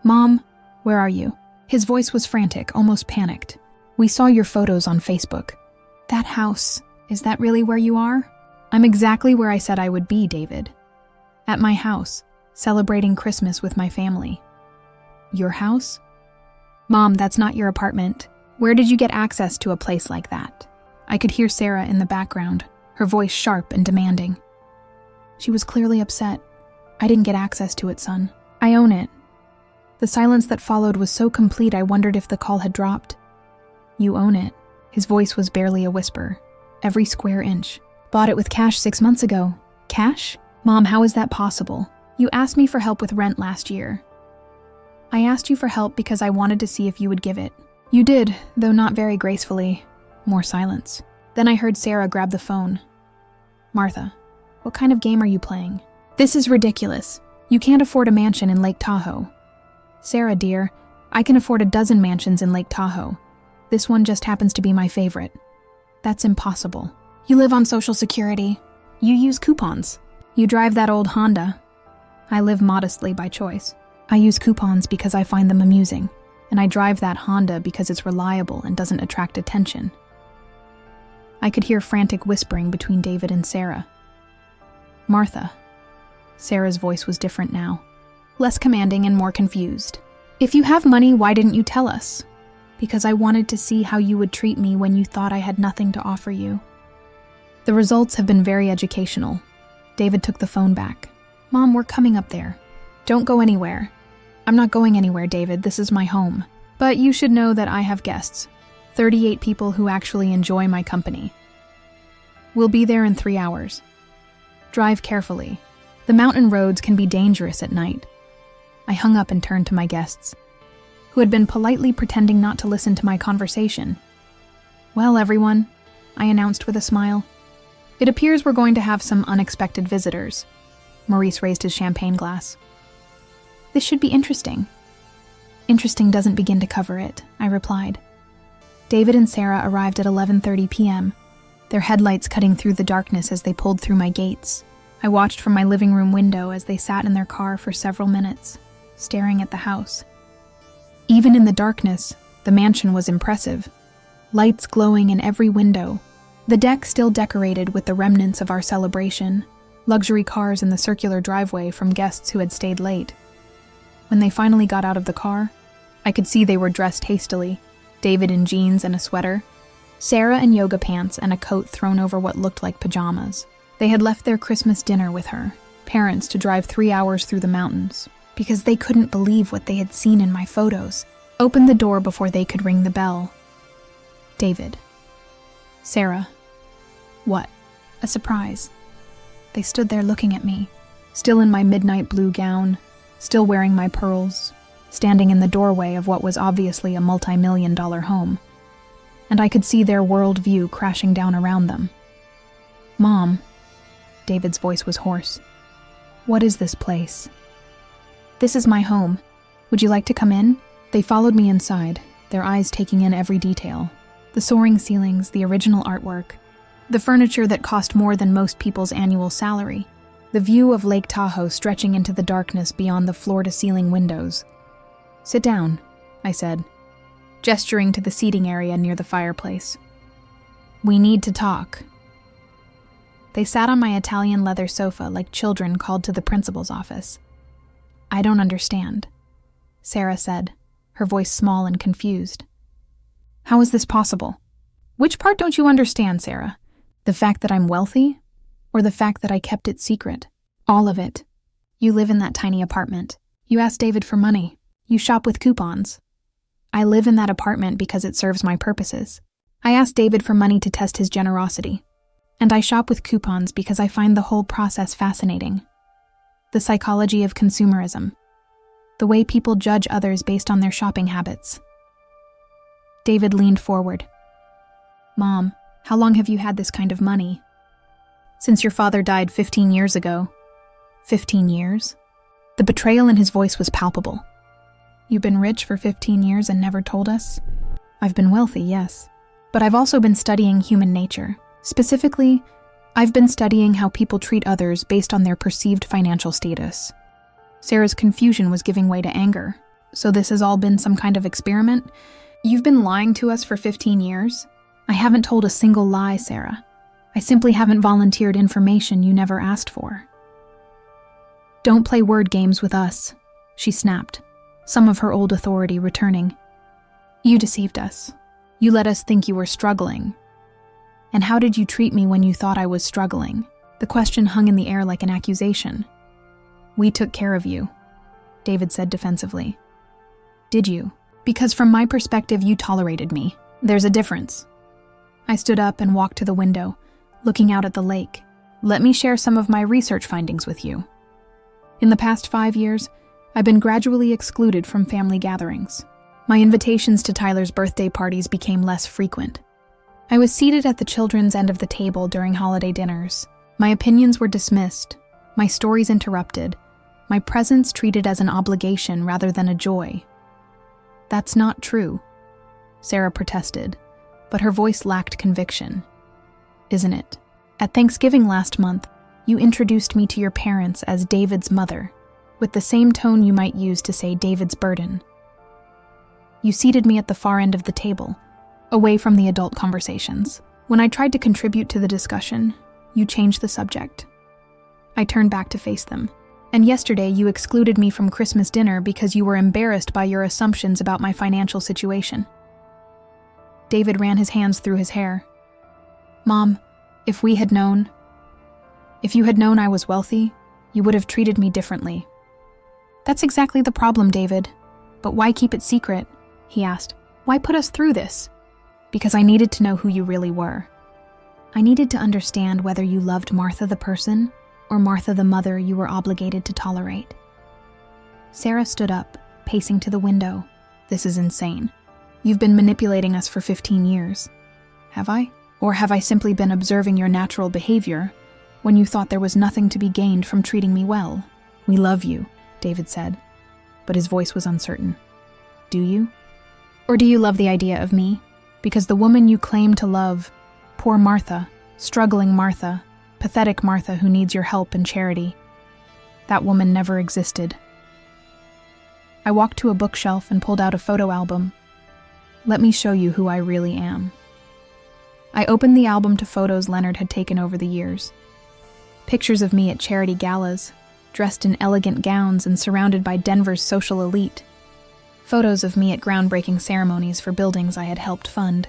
Speaker 1: "Mom, where are you?" His voice was frantic, almost panicked. "We saw your photos on Facebook." "That house, is that really where you are?" "I'm exactly where I said I would be, David. At my house, celebrating Christmas with my family." "Your house?" "Mom, that's not your apartment. Where did you get access to a place like that?" I could hear Sarah in the background, her voice sharp and demanding. She was clearly upset. "I didn't get access to it, son. I own it." The silence that followed was so complete I wondered if the call had dropped. "You own it." His voice was barely a whisper. "Every square inch. Bought it with cash 6 months ago." "Cash? Mom, how is that possible? You asked me for help with rent last year." "I asked you for help because I wanted to see if you would give it." "You did, though not very gracefully." More silence. Then I heard Sarah grab the phone. "Martha, what kind of game are you playing? This is ridiculous. You can't afford a mansion in Lake Tahoe." "Sarah, dear, I can afford a dozen mansions in Lake Tahoe. This one just happens to be my favorite." "That's impossible. You live on Social Security. You use coupons. You drive that old Honda." "I live modestly by choice. I use coupons because I find them amusing, and I drive that Honda because it's reliable and doesn't attract attention." I could hear frantic whispering between David and Sarah. "Martha." Sarah's voice was different now, less commanding and more confused. "If you have money, why didn't you tell us?" "Because I wanted to see how you would treat me when you thought I had nothing to offer you." The results have been very educational. David took the phone back. "Mom, we're coming up there. Don't go anywhere." "I'm not going anywhere, David. This is my home. But you should know that I have guests. 38 people who actually enjoy my company. We'll be there in 3 hours. Drive carefully. The mountain roads can be dangerous at night." I hung up and turned to my guests, who had been politely pretending not to listen to my conversation. "Well, everyone," I announced with a smile, "it appears we're going to have some unexpected visitors." Maurice raised his champagne glass. "This should be interesting." "Interesting doesn't begin to cover it," I replied. David and Sarah arrived at 11:30 p.m., their headlights cutting through the darkness as they pulled through my gates. I watched from my living room window as they sat in their car for several minutes, staring at the house. Even in the darkness, the mansion was impressive. Lights glowing in every window, the deck still decorated with the remnants of our celebration, luxury cars in the circular driveway from guests who had stayed late. When they finally got out of the car, I could see they were dressed hastily, David in jeans and a sweater, Sarah in yoga pants and a coat thrown over what looked like pajamas. They had left their Christmas dinner with her, parents to drive 3 hours through the mountains, because they couldn't believe what they had seen in my photos. Opened the door before they could ring the bell. David. Sarah. What? A surprise. They stood there looking at me, still in my midnight blue gown, still wearing my pearls, standing in the doorway of what was obviously a multi-million-dollar home. And I could see their world view crashing down around them. "Mom," David's voice was hoarse. "What is this place?" "This is my home. Would you like to come in?" They followed me inside, their eyes taking in every detail. The soaring ceilings, the original artwork, the furniture that cost more than most people's annual salary, the view of Lake Tahoe stretching into the darkness beyond the floor-to-ceiling windows. "Sit down," I said, gesturing to the seating area near the fireplace. "We need to talk." They sat on my Italian leather sofa like children called to the principal's office. "I don't understand," Sarah said, her voice small and confused. "How is this possible? Which part don't you understand, Sarah? The fact that I'm wealthy? Or the fact that I kept it secret? All of it. You live in that tiny apartment. You asked David for money. You shop with coupons. I live in that apartment because it serves my purposes. I asked David for money to test his generosity. And I shop with coupons because I find the whole process fascinating. The psychology of consumerism. The way people judge others based on their shopping habits." David leaned forward. "Mom, how long have you had this kind of money?" "Since your father died 15 years ago." 15 years? The betrayal in his voice was palpable. "You've been rich for 15 years and never told us?" "I've been wealthy, yes. But I've also been studying human nature. Specifically, I've been studying how people treat others based on their perceived financial status. Sarah's confusion was giving way to anger. So this has all been some kind of experiment? You've been lying to us for 15 years? I haven't told a single lie, Sarah. I simply haven't volunteered information you never asked for. Don't play word games with us, she snapped, some of her old authority returning. You deceived us. You let us think you were struggling. And how did you treat me when you thought I was struggling? The question hung in the air like an accusation. We took care of you, David said defensively. Did you? Because from my perspective, you tolerated me. There's a difference. I stood up and walked to the window, looking out at the lake. Let me share some of my research findings with you. In the past 5 years, I've been gradually excluded from family gatherings. My invitations to Tyler's birthday parties became less frequent. I was seated at the children's end of the table during holiday dinners. My opinions were dismissed, my stories interrupted, my presence treated as an obligation rather than a joy. That's not true, Sarah protested, but her voice lacked conviction. Isn't it? At Thanksgiving last month, you introduced me to your parents as David's mother, with the same tone you might use to say David's burden. You seated me at the far end of the table, away from the adult conversations. When I tried to contribute to the discussion, you changed the subject. I turned back to face them. And yesterday you excluded me from Christmas dinner because you were embarrassed by your assumptions about my financial situation. David ran his hands through his hair. Mom, if you had known I was wealthy, you would have treated me differently. That's exactly the problem, David. But why keep it secret? He asked. Why put us through this? Because I needed to know who you really were. I needed to understand whether you loved Martha the person or Martha the mother you were obligated to tolerate. Sarah stood up, pacing to the window. This is insane. You've been manipulating us for 15 years. Have I? Or have I simply been observing your natural behavior when you thought there was nothing to be gained from treating me well? We love you, David said, but his voice was uncertain. Do you? Or do you love the idea of me? Because the woman you claim to love, poor Martha, struggling Martha, pathetic Martha who needs your help and charity, that woman never existed. I walked to a bookshelf and pulled out a photo album. Let me show you who I really am. I opened the album to photos Leonard had taken over the years. Pictures of me at charity galas, dressed in elegant gowns and surrounded by Denver's social elite. Photos of me at groundbreaking ceremonies for buildings I had helped fund.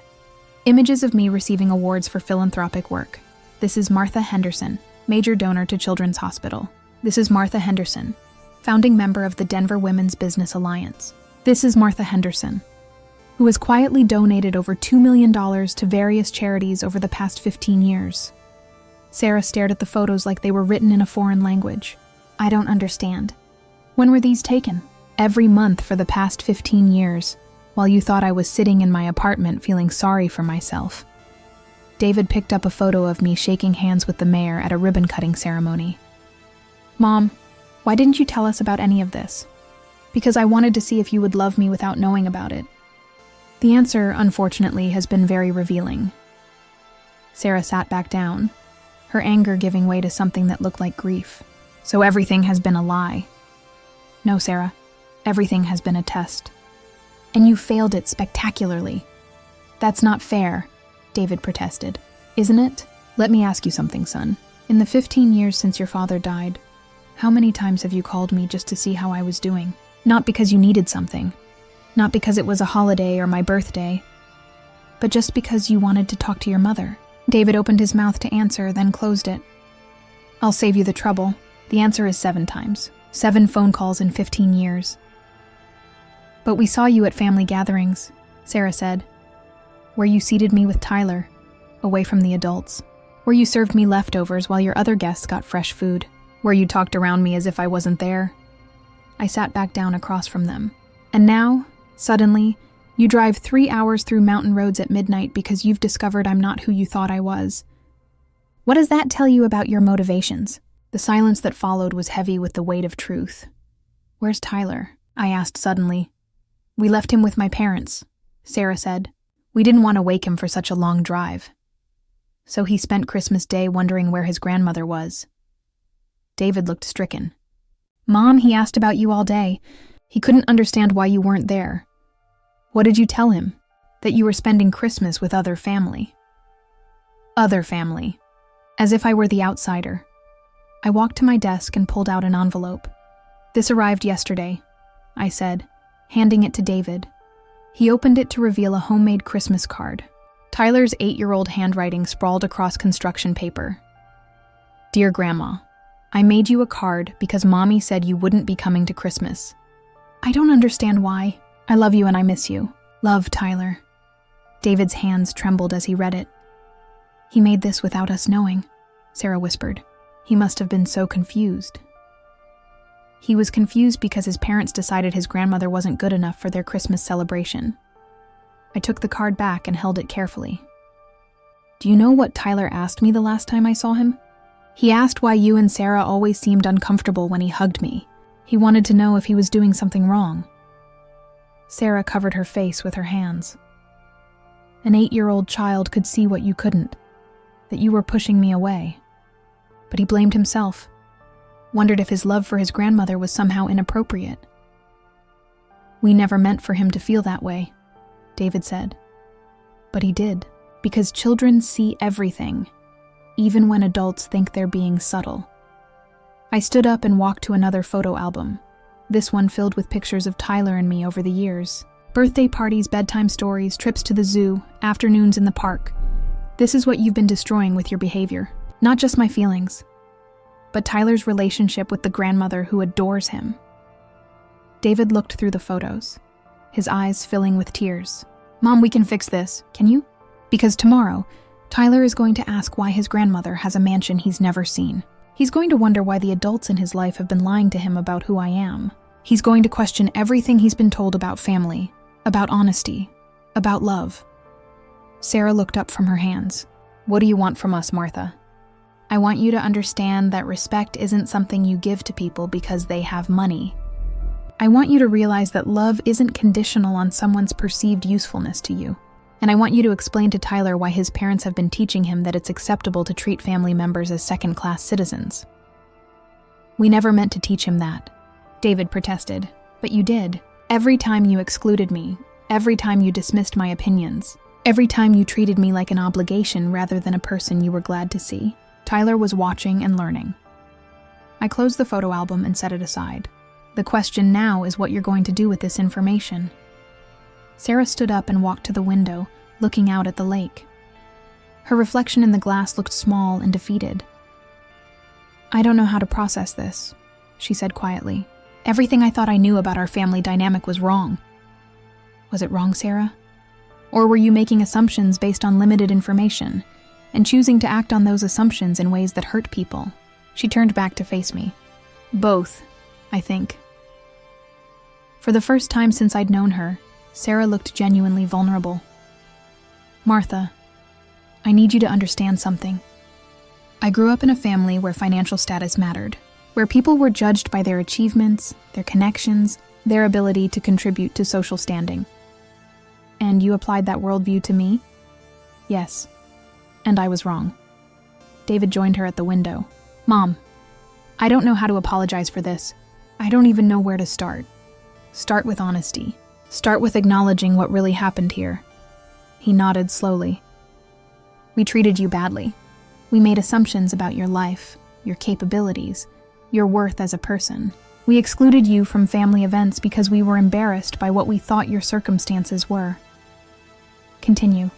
Speaker 1: Images of me receiving awards for philanthropic work. This is Martha Henderson, major donor to Children's Hospital. This is Martha Henderson, founding member of the Denver Women's Business Alliance. This is Martha Henderson, who has quietly donated over $2 million to various charities over the past 15 years. Sarah stared at the photos like they were written in a foreign language. I don't understand. When were these taken? Every month for the past 15 years, while you thought I was sitting in my apartment feeling sorry for myself. David picked up a photo of me shaking hands with the mayor at a ribbon-cutting ceremony. Mom, why didn't you tell us about any of this? Because I wanted to see if you would love me without knowing about it. The answer, unfortunately, has been very revealing. Sarah sat back down, her anger giving way to something that looked like grief. So everything has been a lie. No, Sarah, everything has been a test. And you failed it spectacularly. That's not fair, David protested. Isn't it? Let me ask you something, son. In the 15 years since your father died, how many times have you called me just to see how I was doing? Not because you needed something. Not because it was a holiday or my birthday. But just because you wanted to talk to your mother. David opened his mouth to answer, then closed it. I'll save you the trouble. The answer is 7 times. 7 phone calls in 15 years. But we saw you at family gatherings, Sarah said, where you seated me with Tyler, away from the adults, where you served me leftovers while your other guests got fresh food, where you talked around me as if I wasn't there. I sat back down across from them. And now, suddenly, you drive 3 hours through mountain roads at midnight because you've discovered I'm not who you thought I was. What does that tell you about your motivations? The silence that followed was heavy with the weight of truth. Where's Tyler? I asked suddenly. We left him with my parents, Sarah said. We didn't want to wake him for such a long drive. So he spent Christmas Day wondering where his grandmother was. David looked stricken. Mom, he asked about you all day. He couldn't understand why you weren't there. What did you tell him? That you were spending Christmas with other family. Other family. As if I were the outsider. I walked to my desk and pulled out an envelope. This arrived yesterday, I said, handing it to David. He opened it to reveal a homemade Christmas card. Tyler's 8-year-old handwriting sprawled across construction paper. Dear Grandma, I made you a card because Mommy said you wouldn't be coming to Christmas. I don't understand why. I love you and I miss you. Love, Tyler. David's hands trembled as he read it. He made this without us knowing, Sarah whispered. He must have been so confused. He was confused because his parents decided his grandmother wasn't good enough for their Christmas celebration. I took the card back and held it carefully. Do you know what Tyler asked me the last time I saw him? He asked why you and Sarah always seemed uncomfortable when he hugged me. He wanted to know if he was doing something wrong. Sarah covered her face with her hands. An 8-year-old child could see what you couldn't, that you were pushing me away. But he blamed himself, wondered if his love for his grandmother was somehow inappropriate. We never meant for him to feel that way, David said. But he did, because children see everything, even when adults think they're being subtle. I stood up and walked to another photo album, this one filled with pictures of Tyler and me over the years. Birthday parties, bedtime stories, trips to the zoo, afternoons in the park. This is what you've been destroying with your behavior. Not just my feelings, but Tyler's relationship with the grandmother who adores him. David looked through the photos, his eyes filling with tears. Mom, we can fix this, can you? Because tomorrow, Tyler is going to ask why his grandmother has a mansion he's never seen. He's going to wonder why the adults in his life have been lying to him about who I am. He's going to question everything he's been told about family, about honesty, about love. Sarah looked up from her hands. What do you want from us, Martha? I want you to understand that respect isn't something you give to people because they have money. I want you to realize that love isn't conditional on someone's perceived usefulness to you. And I want you to explain to Tyler why his parents have been teaching him that it's acceptable to treat family members as second-class citizens. We never meant to teach him that, David protested. But you did. Every time you excluded me, every time you dismissed my opinions, every time you treated me like an obligation rather than a person you were glad to see. Tyler was watching and learning. I closed the photo album and set it aside. The question now is what you're going to do with this information. Sarah stood up and walked to the window, looking out at the lake. Her reflection in the glass looked small and defeated. I don't know how to process this, she said quietly. Everything I thought I knew about our family dynamic was wrong. Was it wrong, Sarah? Or were you making assumptions based on limited information, and choosing to act on those assumptions in ways that hurt people? She turned back to face me. Both, I think. For the first time since I'd known her, Sarah looked genuinely vulnerable. Martha, I need you to understand something. I grew up in a family where financial status mattered, where people were judged by their achievements, their connections, their ability to contribute to social standing. And you applied that worldview to me? Yes. And I was wrong. David joined her at the window. Mom, I don't know how to apologize for this. I don't even know where to start. Start with honesty. Start with acknowledging what really happened here. He nodded slowly. We treated you badly. We made assumptions about your life, your capabilities, your worth as a person. We excluded you from family events because we were embarrassed by what we thought your circumstances were. Continue.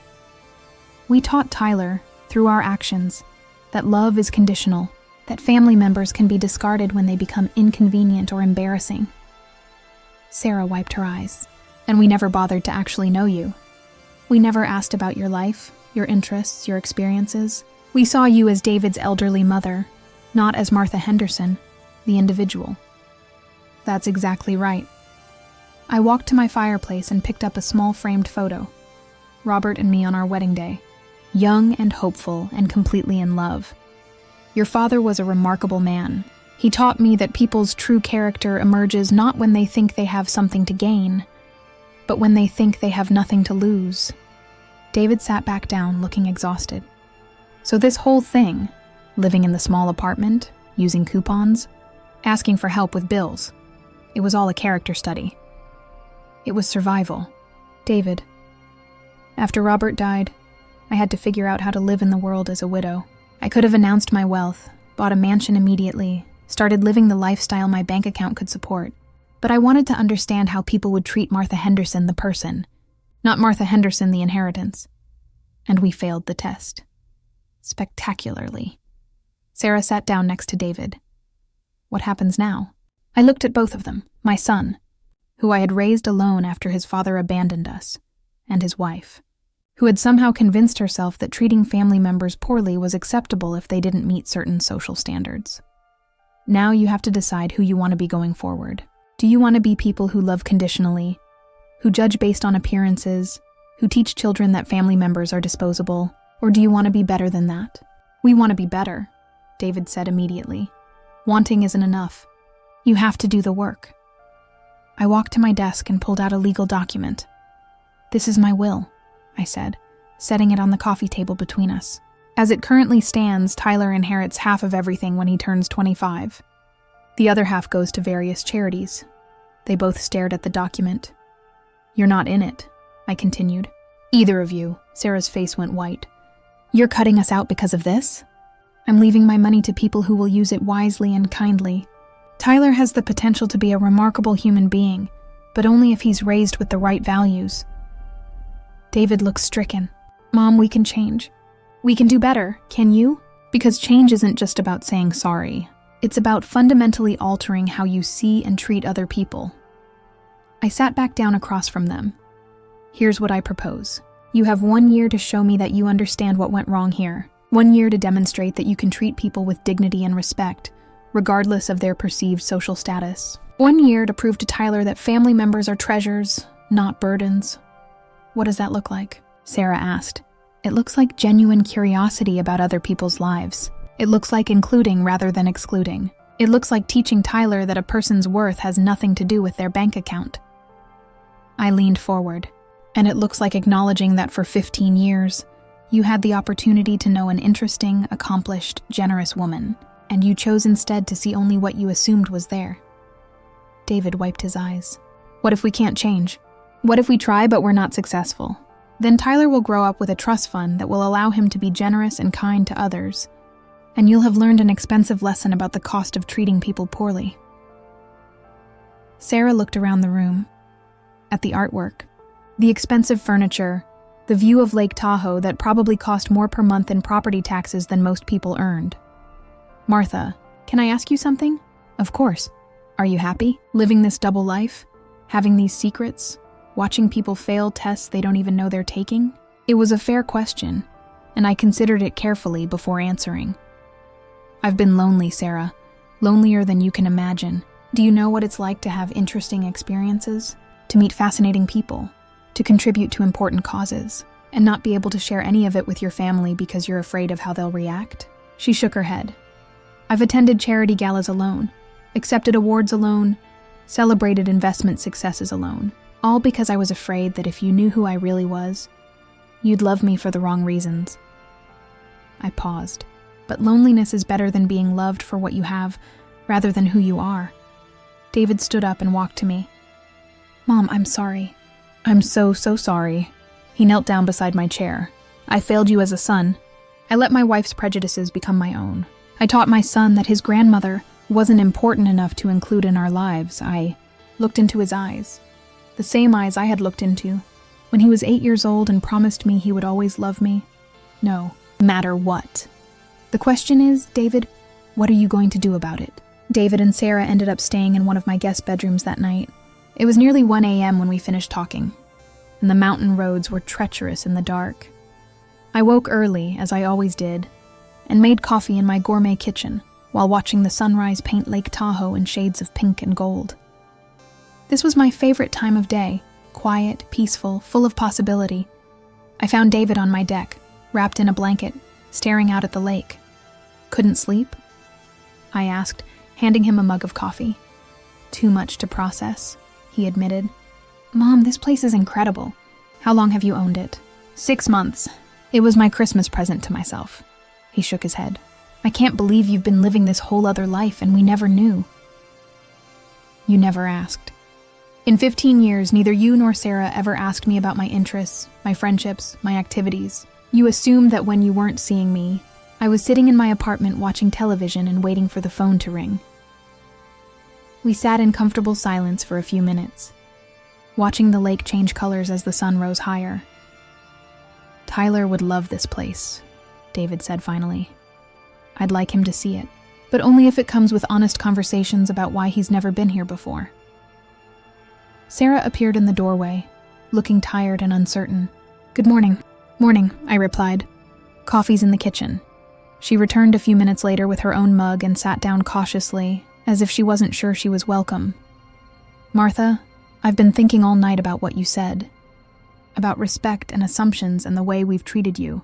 Speaker 1: We taught Tyler, through our actions, that love is conditional, that family members can be discarded when they become inconvenient or embarrassing. Sarah wiped her eyes. And we never bothered to actually know you. We never asked about your life, your interests, your experiences. We saw you as David's elderly mother, not as Martha Henderson, the individual. That's exactly right. I walked to my fireplace and picked up a small framed photo. Robert and me on our wedding day. Young and hopeful and completely in love. Your father was a remarkable man. He taught me that people's true character emerges not when they think they have something to gain, but when they think they have nothing to lose. David sat back down, looking exhausted. So this whole thing, living in the small apartment, using coupons, asking for help with bills, it was all a character study. It was survival. David. After Robert died, I had to figure out how to live in the world as a widow. I could have announced my wealth, bought a mansion immediately, started living the lifestyle my bank account could support. But I wanted to understand how people would treat Martha Henderson, the person, not Martha Henderson, the inheritance. And we failed the test. Spectacularly. Sarah sat down next to David. What happens now? I looked at both of them, my son, who I had raised alone after his father abandoned us, and his wife, who had somehow convinced herself that treating family members poorly was acceptable if they didn't meet certain social standards. Now you have to decide who you want to be going forward. Do you want to be people who love conditionally, who judge based on appearances, who teach children that family members are disposable, or do you want to be better than that? We want to be better, David said immediately. Wanting isn't enough. You have to do the work. I walked to my desk and pulled out a legal document. This is my will, I said, setting it on the coffee table between us. As it currently stands, Tyler inherits half of everything when he turns 25. The other half goes to various charities. They both stared at the document. You're not in it, I continued. Either of you. Sarah's face went white. You're cutting us out because of this? I'm leaving my money to people who will use it wisely and kindly. Tyler has the potential to be a remarkable human being, but only if he's raised with the right values. David looks stricken. Mom, we can change. We can do better, can you? Because change isn't just about saying sorry. It's about fundamentally altering how you see and treat other people. I sat back down across from them. Here's what I propose. You have 1 year to show me that you understand what went wrong here. 1 year to demonstrate that you can treat people with dignity and respect, regardless of their perceived social status. 1 year to prove to Tyler that family members are treasures, not burdens. What does that look like? Sarah asked. It looks like genuine curiosity about other people's lives. It looks like including rather than excluding. It looks like teaching Tyler that a person's worth has nothing to do with their bank account. I leaned forward, and it looks like acknowledging that for 15 years, you had the opportunity to know an interesting, accomplished, generous woman, and you chose instead to see only what you assumed was there. David wiped his eyes. What if we can't change? What if we try but we're not successful? Then Tyler will grow up with a trust fund that will allow him to be generous and kind to others, and you'll have learned an expensive lesson about the cost of treating people poorly. Sarah looked around the room, at the artwork, the expensive furniture, the view of Lake Tahoe that probably cost more per month in property taxes than most people earned. Martha, can I ask you something? Of course. Are you happy, living this double life, having these secrets, watching people fail tests they don't even know they're taking? It was a fair question, and I considered it carefully before answering. I've been lonely, Sarah, lonelier than you can imagine. Do you know what it's like to have interesting experiences, to meet fascinating people, to contribute to important causes, and not be able to share any of it with your family because you're afraid of how they'll react? She shook her head. I've attended charity galas alone, accepted awards alone, celebrated investment successes alone, all because I was afraid that if you knew who I really was, you'd love me for the wrong reasons. I paused. But loneliness is better than being loved for what you have, rather than who you are. David stood up and walked to me. Mom, I'm sorry. I'm so sorry. He knelt down beside my chair. I failed you as a son. I let my wife's prejudices become my own. I taught my son that his grandmother wasn't important enough to include in our lives. I looked into his eyes, the same eyes I had looked into when he was 8 years old and promised me he would always love me. No matter what. The question is, David, what are you going to do about it? David and Sarah ended up staying in one of my guest bedrooms that night. It was nearly 1 a.m. when we finished talking, and the mountain roads were treacherous in the dark. I woke early, as I always did, and made coffee in my gourmet kitchen while watching the sunrise paint Lake Tahoe in shades of pink and gold. This was my favorite time of day, quiet, peaceful, full of possibility. I found David on my deck, wrapped in a blanket, staring out at the lake. Couldn't sleep? I asked, handing him a mug of coffee. Too much to process, he admitted. Mom, this place is incredible. How long have you owned it? 6 months. It was my Christmas present to myself. He shook his head. I can't believe you've been living this whole other life and we never knew. You never asked. In 15 years, neither you nor Sarah ever asked me about my interests, my friendships, my activities. You assumed that when you weren't seeing me, I was sitting in my apartment watching television and waiting for the phone to ring. We sat in comfortable silence for a few minutes, watching the lake change colors as the sun rose higher. Tyler would love this place, David said finally. I'd like him to see it, but only if it comes with honest conversations about why he's never been here before. Sarah appeared in the doorway, looking tired and uncertain. Good morning. Morning, I replied. Coffee's in the kitchen. She returned a few minutes later with her own mug and sat down cautiously, as if she wasn't sure she was welcome. Martha, I've been thinking all night about what you said, about respect and assumptions and the way we've treated you.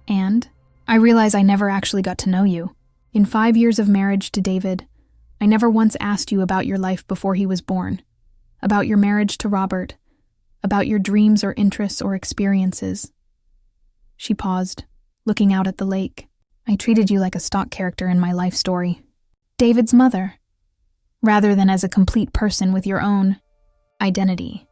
Speaker 1: And I realize I never actually got to know you. In 5 years of marriage to David, I never once asked you about your life before he was born, about your marriage to Robert, about your dreams or interests or experiences. She paused, looking out at the lake. I treated you like a stock character in my life story. David's mother, rather than as a complete person with your own identity.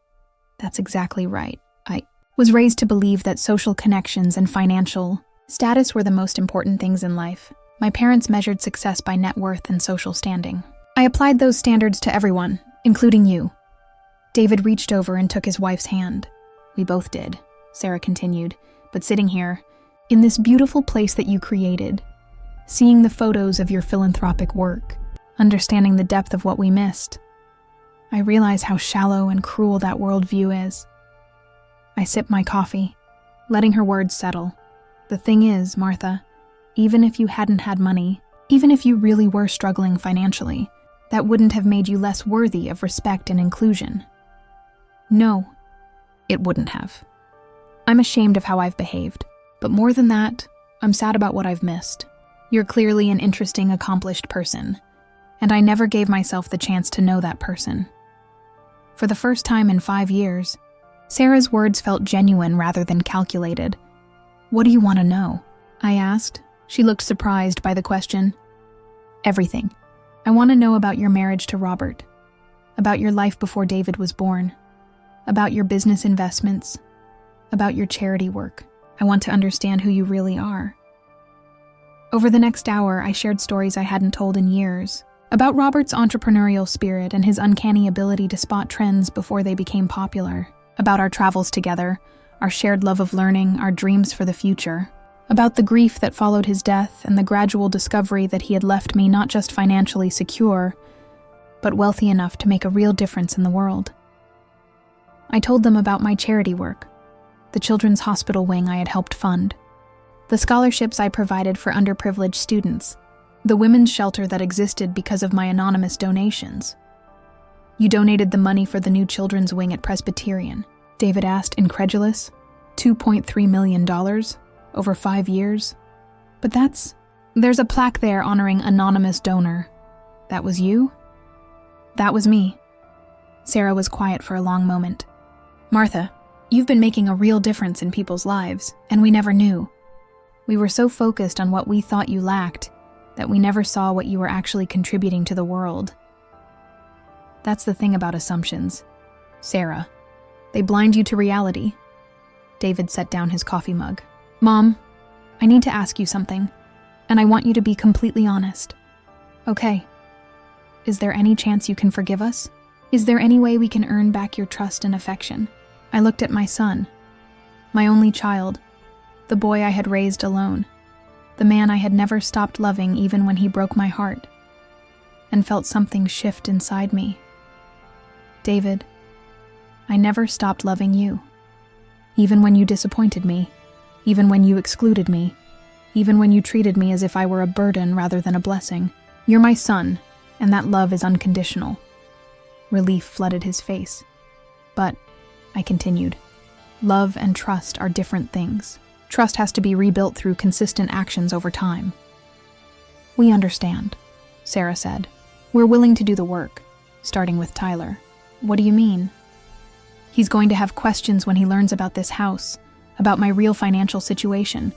Speaker 1: That's exactly right. I was raised to believe that social connections and financial status were the most important things in life. My parents measured success by net worth and social standing. I applied those standards to everyone, including you. David reached over and took his wife's hand. We both did, Sarah continued, but sitting here, in this beautiful place that you created, seeing the photos of your philanthropic work, understanding the depth of what we missed, I realize how shallow and cruel that worldview is. I sipped my coffee, letting her words settle. The thing is, Martha, even if you hadn't had money, even if you really were struggling financially, that wouldn't have made you less worthy of respect and inclusion. No, it wouldn't have. I'm ashamed of how I've behaved, but more than that, I'm sad about what I've missed. You're clearly an interesting, accomplished person, and I never gave myself the chance to know that person. For the first time in 5 years, Sarah's words felt genuine rather than calculated. What do you want to know? I asked. She looked surprised by the question. Everything. I want to know about your marriage to Robert, about your life before David was born, about your business investments, about your charity work. I want to understand who you really are. Over the next hour, I shared stories I hadn't told in years, about Robert's entrepreneurial spirit and his uncanny ability to spot trends before they became popular, about our travels together, our shared love of learning, our dreams for the future, about the grief that followed his death and the gradual discovery that he had left me not just financially secure, but wealthy enough to make a real difference in the world. I told them about my charity work, the children's hospital wing I had helped fund, the scholarships I provided for underprivileged students, the women's shelter that existed because of my anonymous donations. You donated the money for the new children's wing at Presbyterian, David asked, incredulous. $2.3 million over 5 years. But there's a plaque there honoring anonymous donor. That was you? That was me. Sarah was quiet for a long moment. Martha, you've been making a real difference in people's lives, and we never knew. We were so focused on what we thought you lacked that we never saw what you were actually contributing to the world. That's the thing about assumptions, Sarah. They blind you to reality. David set down his coffee mug. Mom, I need to ask you something, and I want you to be completely honest. Okay. Is there any chance you can forgive us? Is there any way we can earn back your trust and affection? I looked at my son, my only child, the boy I had raised alone, the man I had never stopped loving even when he broke my heart, and felt something shift inside me. David, I never stopped loving you. Even when you disappointed me, even when you excluded me, even when you treated me as if I were a burden rather than a blessing. You're my son, and that love is unconditional. Relief flooded his face. But, I continued, love and trust are different things. Trust has to be rebuilt through consistent actions over time. We understand, Sarah said. We're willing to do the work, starting with Tyler. What do you mean? He's going to have questions when he learns about this house, about my real financial situation,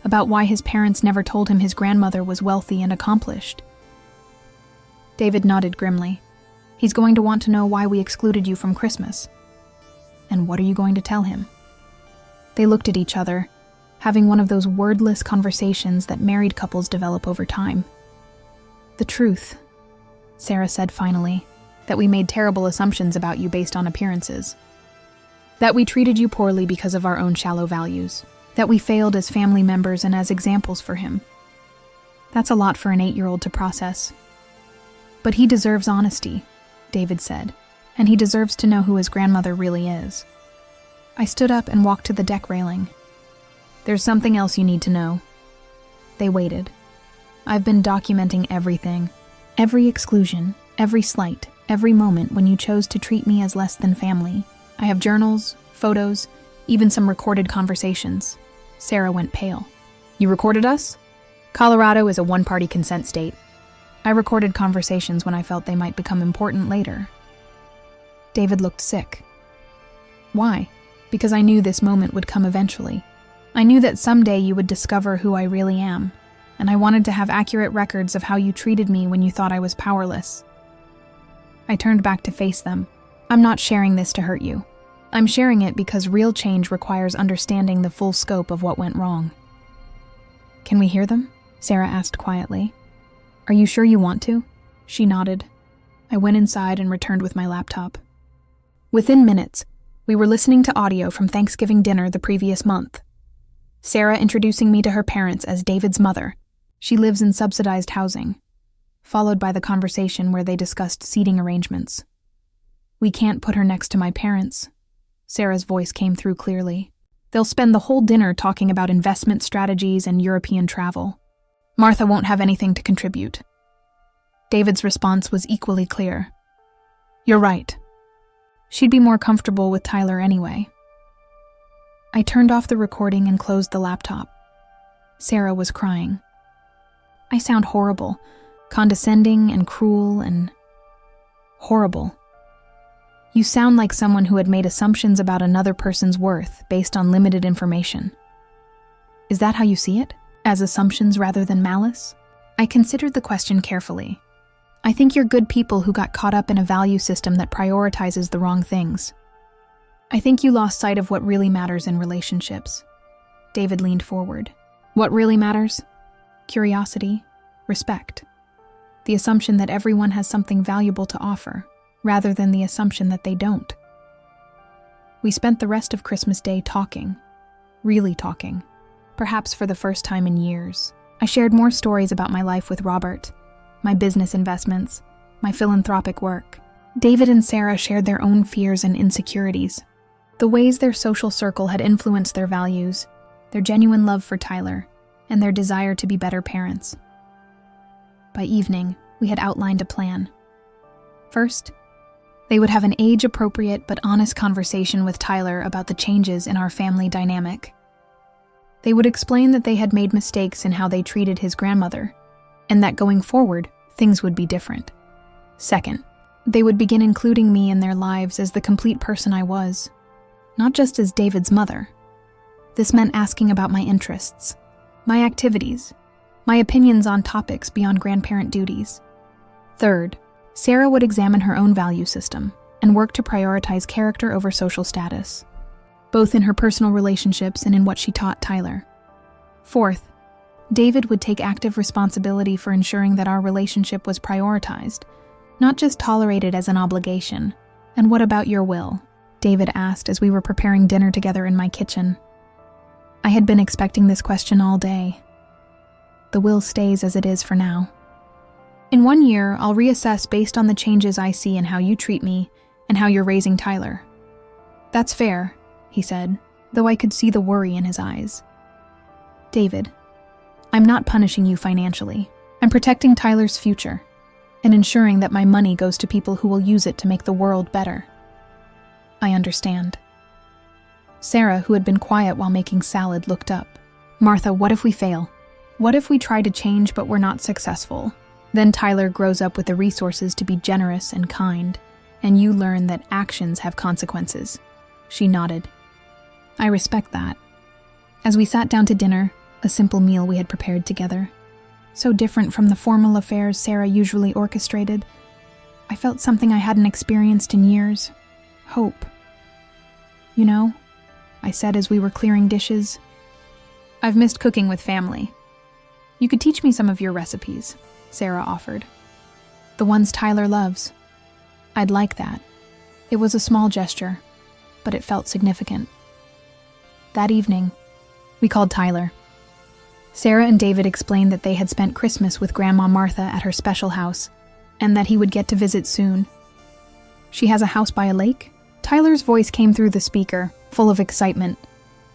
Speaker 1: about why his parents never told him his grandmother was wealthy and accomplished. David nodded grimly. He's going to want to know why we excluded you from Christmas. And what are you going to tell him? They looked at each other, having one of those wordless conversations that married couples develop over time. The truth, Sarah said finally, that we made terrible assumptions about you based on appearances. That we treated you poorly because of our own shallow values. That we failed as family members and as examples for him. That's a lot for an 8-year-old to process. But he deserves honesty, David said, and he deserves to know who his grandmother really is. I stood up and walked to the deck railing. There's something else you need to know. They waited. I've been documenting everything. Every exclusion, every slight, every moment when you chose to treat me as less than family. I have journals, photos, even some recorded conversations. Sarah went pale. You recorded us? Colorado is a one-party consent state. I recorded conversations when I felt they might become important later. David looked sick. Why? Because I knew this moment would come eventually. I knew that someday you would discover who I really am, and I wanted to have accurate records of how you treated me when you thought I was powerless. I turned back to face them. I'm not sharing this to hurt you. I'm sharing it because real change requires understanding the full scope of what went wrong. Can we hear them? Sarah asked quietly. Are you sure you want to? She nodded. I went inside and returned with my laptop. Within minutes, we were listening to audio from Thanksgiving dinner the previous month. Sarah introducing me to her parents as David's mother. She lives in subsidized housing. Followed by the conversation where they discussed seating arrangements. We can't put her next to my parents. Sarah's voice came through clearly. They'll spend the whole dinner talking about investment strategies and European travel. Martha won't have anything to contribute. David's response was equally clear. You're right. She'd be more comfortable with Tyler anyway. I turned off the recording and closed the laptop. Sarah was crying. I sound horrible, condescending and cruel and horrible. You sound like someone who had made assumptions about another person's worth based on limited information. Is that how you see it? As assumptions rather than malice? I considered the question carefully. I think you're good people who got caught up in a value system that prioritizes the wrong things. I think you lost sight of what really matters in relationships. David leaned forward. What really matters? Curiosity, respect. The assumption that everyone has something valuable to offer, rather than the assumption that they don't. We spent the rest of Christmas Day talking. Really talking. Perhaps for the first time in years. I shared more stories about my life with Robert, my business investments, my philanthropic work. David and Sarah shared their own fears and insecurities, the ways their social circle had influenced their values, their genuine love for Tyler, and their desire to be better parents. By evening, we had outlined a plan. First, they would have an age-appropriate but honest conversation with Tyler about the changes in our family dynamic. They would explain that they had made mistakes in how they treated his grandmother, and that going forward, things would be different. Second, they would begin including me in their lives as the complete person I was, not just as David's mother. This meant asking about my interests, my activities, my opinions on topics beyond grandparent duties. Third, Sarah would examine her own value system and work to prioritize character over social status, both in her personal relationships and in what she taught Tyler. Fourth, David would take active responsibility for ensuring that our relationship was prioritized, not just tolerated as an obligation. And what about your will? David asked as we were preparing dinner together in my kitchen. I had been expecting this question all day. The will stays as it is for now. In 1 year, I'll reassess based on the changes I see in how you treat me and how you're raising Tyler. That's fair, he said, though I could see the worry in his eyes. David, I'm not punishing you financially. I'm protecting Tyler's future and ensuring that my money goes to people who will use it to make the world better. I understand. Sarah, who had been quiet while making salad, looked up. Martha, what if we fail? What if we try to change but we're not successful? Then Tyler grows up with the resources to be generous and kind, and you learn that actions have consequences. She nodded. I respect that. As we sat down to dinner, a simple meal we had prepared together, so different from the formal affairs Sarah usually orchestrated, I felt something I hadn't experienced in years. Hope. "You know," I said as we were clearing dishes, "I've missed cooking with family. You could teach me some of your recipes," Sarah offered. "The ones Tyler loves." "I'd like that." It was a small gesture, but it felt significant. That evening, we called Tyler. Sarah and David explained that they had spent Christmas with Grandma Martha at her special house, and that he would get to visit soon. "She has a house by a lake?" Tyler's voice came through the speaker, full of excitement.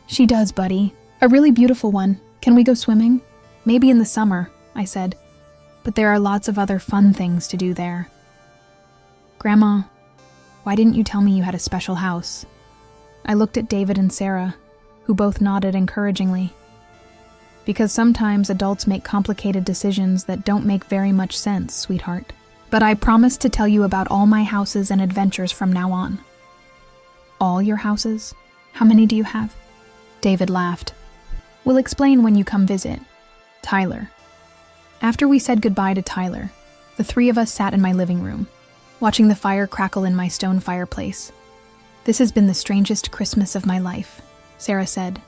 Speaker 1: "She does, buddy. A really beautiful one. Can we go swimming?" "Maybe in the summer," I said. "But there are lots of other fun things to do there." "Grandma, why didn't you tell me you had a special house?" I looked at David and Sarah, who both nodded encouragingly. "Because sometimes adults make complicated decisions that don't make very much sense, sweetheart. But I promise to tell you about all my houses and adventures from now on." "All your houses? How many do you have?" David laughed. "We'll explain when you come visit." Tyler. After we said goodbye to Tyler, the three of us sat in my living room, watching the fire crackle in my stone fireplace. "This has been the strangest Christmas of my life," Sarah said.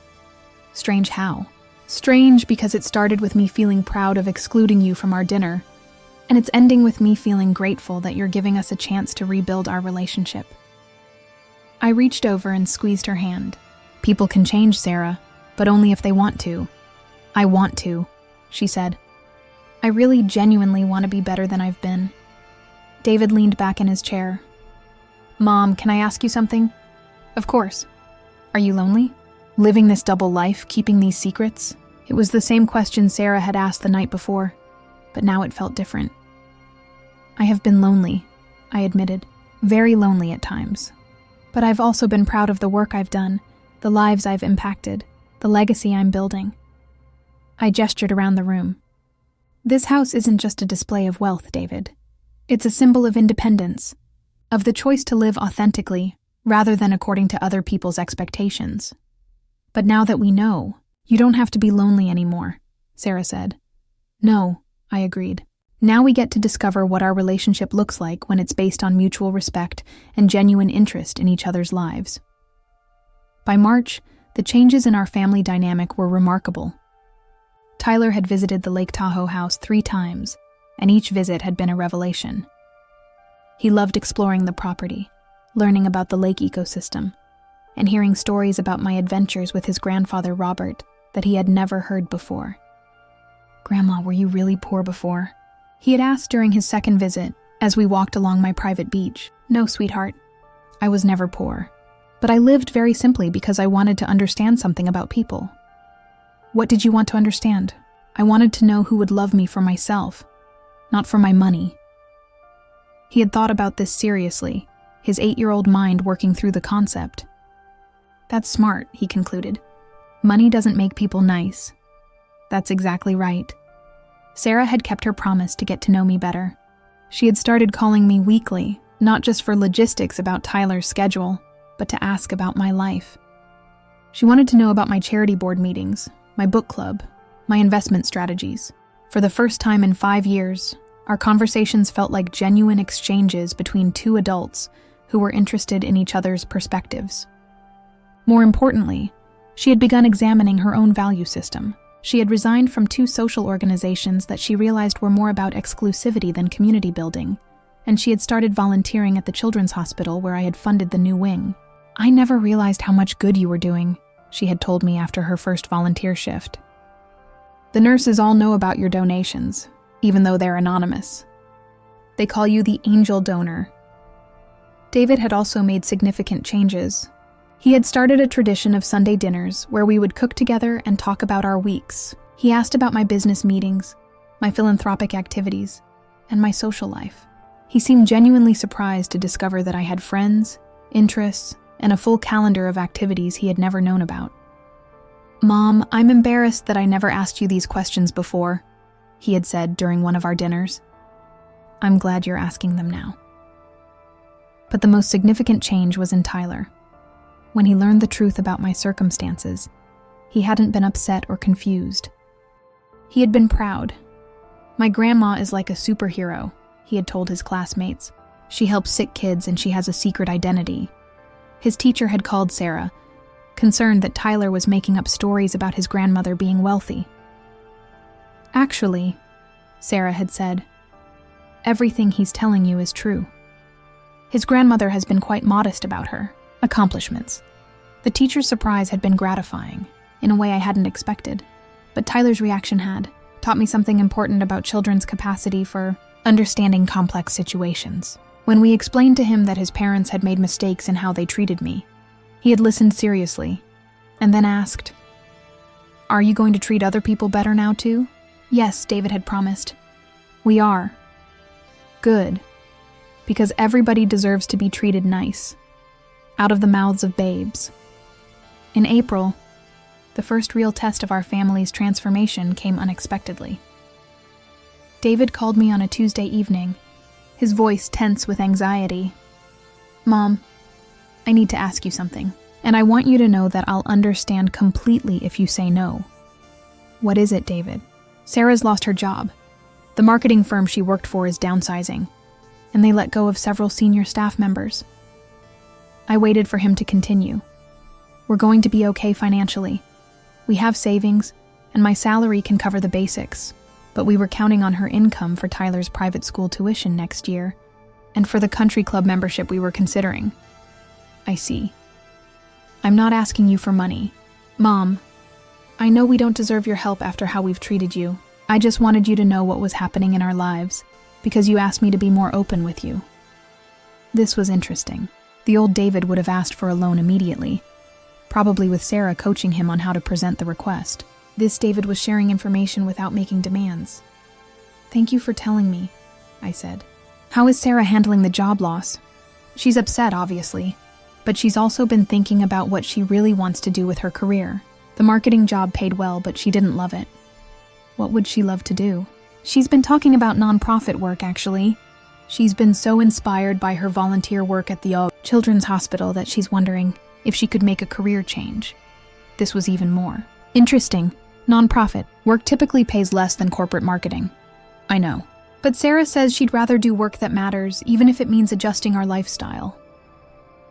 Speaker 1: "Strange how?" "Strange because it started with me feeling proud of excluding you from our dinner, and it's ending with me feeling grateful that you're giving us a chance to rebuild our relationship." I reached over and squeezed her hand. "People can change, Sarah, but only if they want to." "I want to," she said. "I really genuinely want to be better than I've been." David leaned back in his chair. "Mom, can I ask you something?" "Of course." "Are you lonely? Living this double life, keeping these secrets?" It was the same question Sarah had asked the night before, but now it felt different. "I have been lonely," I admitted. "Very lonely at times. But I've also been proud of the work I've done, the lives I've impacted, the legacy I'm building." I gestured around the room. "This house isn't just a display of wealth, David. It's a symbol of independence, of the choice to live authentically rather than according to other people's expectations. But now that we know, you don't have to be lonely anymore," Sarah said. "No," I agreed. "Now we get to discover what our relationship looks like when it's based on mutual respect and genuine interest in each other's lives." By March, the changes in our family dynamic were remarkable. Tyler had visited the Lake Tahoe house 3 times, and each visit had been a revelation. He loved exploring the property, learning about the lake ecosystem, and hearing stories about my adventures with his grandfather Robert that he had never heard before. "Grandma, were you really poor before?" he had asked during his second visit as we walked along my private beach. "No, sweetheart. I was never poor. But I lived very simply because I wanted to understand something about people." "What did you want to understand?" "I wanted to know who would love me for myself, not for my money." He had thought about this seriously, his 8-year-old mind working through the concept. "That's smart," he concluded. "Money doesn't make people nice." That's exactly right. Sarah had kept her promise to get to know me better. She had started calling me weekly, not just for logistics about Tyler's schedule, but to ask about my life. She wanted to know about my charity board meetings, my book club, my investment strategies. For the first time in 5 years, our conversations felt like genuine exchanges between 2 adults who were interested in each other's perspectives. More importantly, she had begun examining her own value system. She had resigned from 2 social organizations that she realized were more about exclusivity than community building, and she had started volunteering at the children's hospital where I had funded the new wing. "I never realized how much good you were doing," she had told me after her first volunteer shift. "The nurses all know about your donations, even though they're anonymous. They call you the angel donor." David had also made significant changes. He had started a tradition of Sunday dinners where we would cook together and talk about our weeks. He asked about my business meetings, my philanthropic activities, and my social life. He seemed genuinely surprised to discover that I had friends, interests, and a full calendar of activities he had never known about. "Mom, I'm embarrassed that I never asked you these questions before," he had said during one of our dinners. "I'm glad you're asking them now." But the most significant change was in Tyler. When he learned the truth about my circumstances, He hadn't been upset or confused. He had been proud. "My grandma is like a superhero," he had told his classmates. "She helps sick kids and she has a secret identity." His teacher had called Sarah, concerned that Tyler was making up stories about his grandmother being wealthy. "Actually," Sarah had said, "everything he's telling you is true. His grandmother has been quite modest about her accomplishments." The teacher's surprise had been gratifying, in a way I hadn't expected, but Tyler's reaction had taught me something important about children's capacity for understanding complex situations. When we explained to him that his parents had made mistakes in how they treated me, he had listened seriously, and then asked, "Are you going to treat other people better now too?" "Yes," David had promised. "We are." "Good. Because everybody deserves to be treated nice." Out of the mouths of babes. In April, the first real test of our family's transformation came unexpectedly. David called me on a Tuesday evening, his voice tense with anxiety. "Mom, I need to ask you something, and I want you to know that I'll understand completely if you say no." "What is it, David?" "Sarah's lost her job. The marketing firm she worked for is downsizing, and they let go of several senior staff members." I waited for him to continue. "We're going to be okay financially. We have savings, and my salary can cover the basics, but we were counting on her income for Tyler's private school tuition next year, and for the country club membership we were considering." "I see. I'm not asking you for money. Mom, I know we don't deserve your help after how we've treated you. I just wanted you to know what was happening in our lives, because you asked me to be more open with you." This was interesting. The old David would have asked for a loan immediately, probably with Sarah coaching him on how to present the request. This David was sharing information without making demands. "Thank you for telling me," I said. "How is Sarah handling the job loss?" "She's upset, obviously, but she's also been thinking about what she really wants to do with her career. The marketing job paid well, but she didn't love it." "What would she love to do?" "She's been talking about nonprofit work, actually. She's been so inspired by her volunteer work at the Children's Hospital that she's wondering if she could make a career change." This was even more interesting. "Nonprofit work typically pays less than corporate marketing." "I know. But Sarah says she'd rather do work that matters, even if it means adjusting our lifestyle."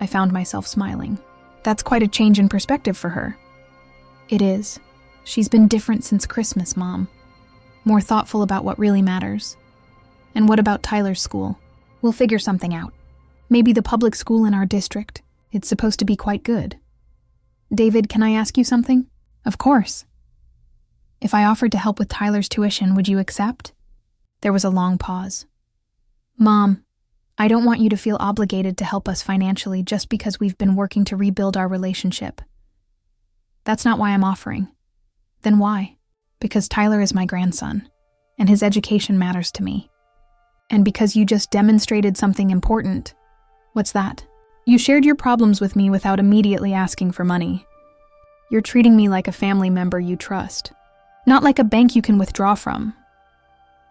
Speaker 1: I found myself smiling. "That's quite a change in perspective for her." "It is. She's been different since Christmas, Mom. More thoughtful about what really matters." "And what about Tyler's school?" "We'll figure something out. Maybe the public school in our district. It's supposed to be quite good." "David, can I ask you something?" "Of course." "If I offered to help with Tyler's tuition, would you accept?" There was a long pause. "Mom, I don't want you to feel obligated to help us financially just because we've been working to rebuild our relationship. That's not why I'm offering." "Then why?" "Because Tyler is my grandson, and his education matters to me. And because you just demonstrated something important." "What's that?" "You shared your problems with me without immediately asking for money. You're treating me like a family member you trust, not like a bank you can withdraw from."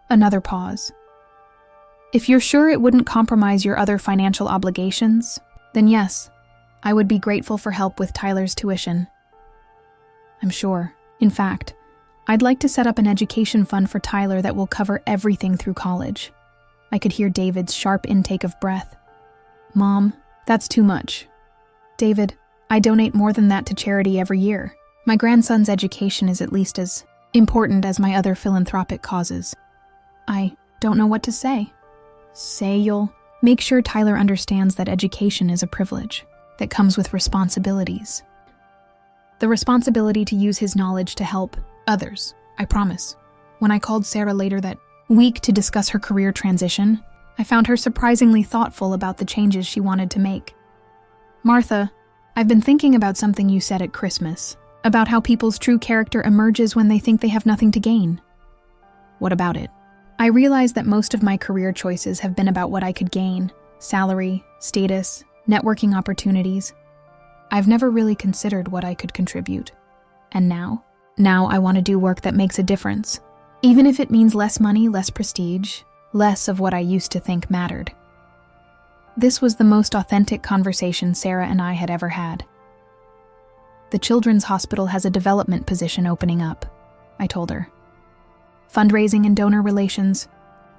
Speaker 1: Another pause. "If you're sure it wouldn't compromise your other financial obligations, then yes, I would be grateful for help with Tyler's tuition." "I'm sure. In fact, I'd like to set up an education fund for Tyler that will cover everything through college." I could hear David's sharp intake of breath. "Mom, that's too much." "David, I donate more than that to charity every year. My grandson's education is at least as important as my other philanthropic causes." I don't know what to say. "Say you'll make sure Tyler understands that education is a privilege that comes with responsibilities. The responsibility to use his knowledge to help others, I promise." When I called Sarah later that week to discuss her career transition, I found her surprisingly thoughtful about the changes she wanted to make. "Martha, I've been thinking about something you said at Christmas, about how people's true character emerges when they think they have nothing to gain." "What about it?" "I realize that most of my career choices have been about what I could gain: salary, status, networking opportunities. I've never really considered what I could contribute. And now I want to do work that makes a difference, even if it means less money, less prestige, less of what I used to think mattered." This was the most authentic conversation Sarah and I had ever had. The Children's Hospital has a development position opening up, I told her. Fundraising and donor relations.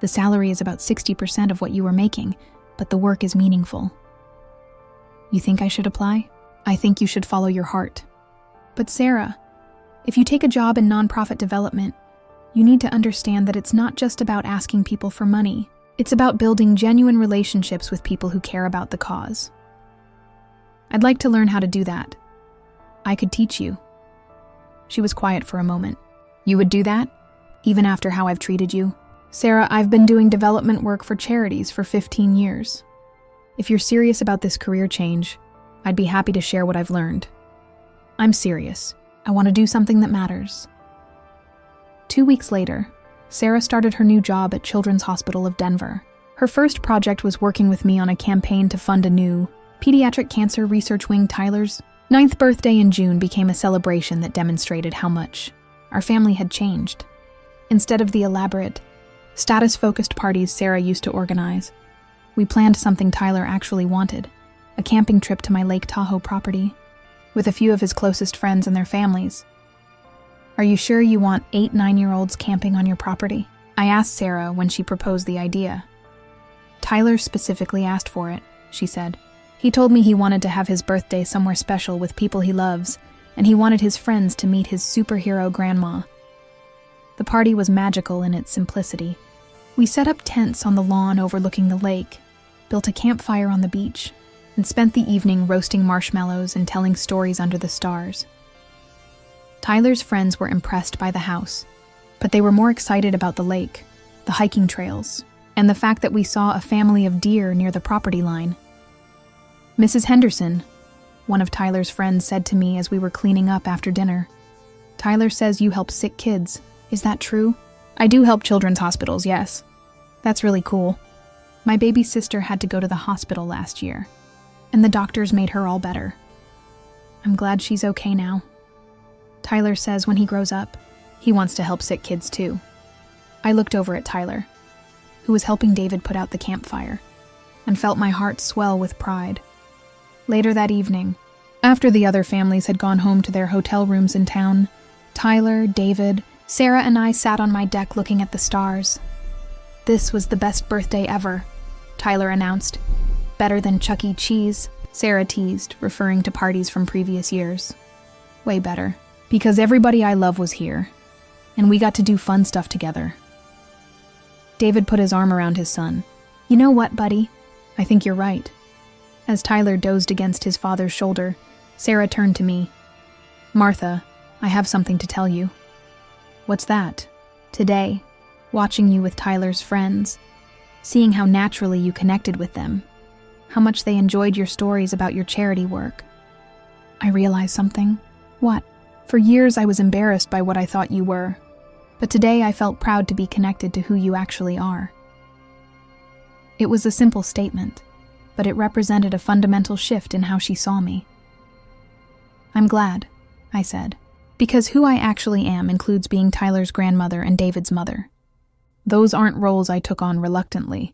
Speaker 1: The salary is about 60% of what you were making, but the work is meaningful. You think I should apply? I think you should follow your heart. But Sarah, if you take a job in nonprofit development, you need to understand that it's not just about asking people for money. It's about building genuine relationships with people who care about the cause. I'd like to learn how to do that. I could teach you. She was quiet for a moment. You would do that? Even after how I've treated you? Sarah, I've been doing development work for charities for 15 years. If you're serious about this career change, I'd be happy to share what I've learned. I'm serious. I want to do something that matters. 2 weeks later, Sarah started her new job at Children's Hospital of Denver. Her first project was working with me on a campaign to fund a new pediatric cancer research wing. Tyler's 9th birthday in June became a celebration that demonstrated how much our family had changed. Instead of the elaborate, status-focused parties Sarah used to organize, we planned something Tyler actually wanted, a camping trip to my Lake Tahoe property, with a few of his closest friends and their families. Are you sure you want 8 9-year-olds camping on your property? I asked Sarah when she proposed the idea. Tyler specifically asked for it, she said. He told me he wanted to have his birthday somewhere special with people he loves, and he wanted his friends to meet his superhero grandma. The party was magical in its simplicity. We set up tents on the lawn overlooking the lake, built a campfire on the beach, and spent the evening roasting marshmallows and telling stories under the stars. Tyler's friends were impressed by the house, but they were more excited about the lake, the hiking trails, and the fact that we saw a family of deer near the property line. Mrs. Henderson, one of Tyler's friends, said to me as we were cleaning up after dinner, "Tyler says you help sick kids. Is that true?" "I do help children's hospitals, yes." "That's really cool. My baby sister had to go to the hospital last year, and the doctors made her all better. I'm glad she's okay now. Tyler says when he grows up, he wants to help sick kids too." I looked over at Tyler, who was helping David put out the campfire, and felt my heart swell with pride. Later that evening, after the other families had gone home to their hotel rooms in town, Tyler, David, Sarah, and I sat on my deck looking at the stars. "This was the best birthday ever," Tyler announced. "Better than Chuck E. Cheese," Sarah teased, referring to parties from previous years. "Way better, because everybody I love was here, and we got to do fun stuff together." David put his arm around his son. "You know what, buddy? I think you're right." As Tyler dozed against his father's shoulder, Sarah turned to me. "Martha, I have something to tell you." "What's that?" "Today, watching you with Tyler's friends, seeing how naturally you connected with them, how much they enjoyed your stories about your charity work, I realized something." "What?" "For years I was embarrassed by what I thought you were, but today I felt proud to be connected to who you actually are." It was a simple statement, but it represented a fundamental shift in how she saw me. "I'm glad," I said, "because who I actually am includes being Tyler's grandmother and David's mother. Those aren't roles I took on reluctantly.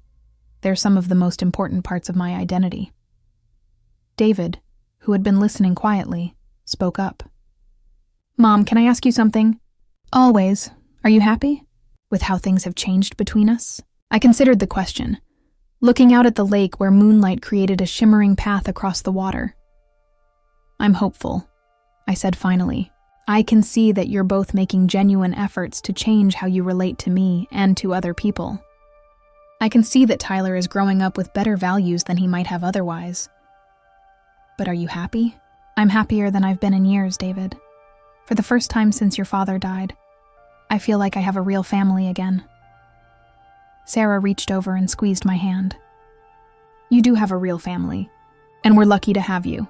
Speaker 1: They're some of the most important parts of my identity." David, who had been listening quietly, spoke up. "Mom, can I ask you something?" "Always. Are you happy with how things have changed between us?" I considered the question, looking out at the lake where moonlight created a shimmering path across the water. "I'm hopeful," I said finally. "I can see that you're both making genuine efforts to change how you relate to me and to other people. I can see that Tyler is growing up with better values than he might have otherwise. But are you happy?" "I'm happier than I've been in years, David. For the first time since your father died, I feel like I have a real family again." Sarah reached over and squeezed my hand. "You do have a real family, and we're lucky to have you."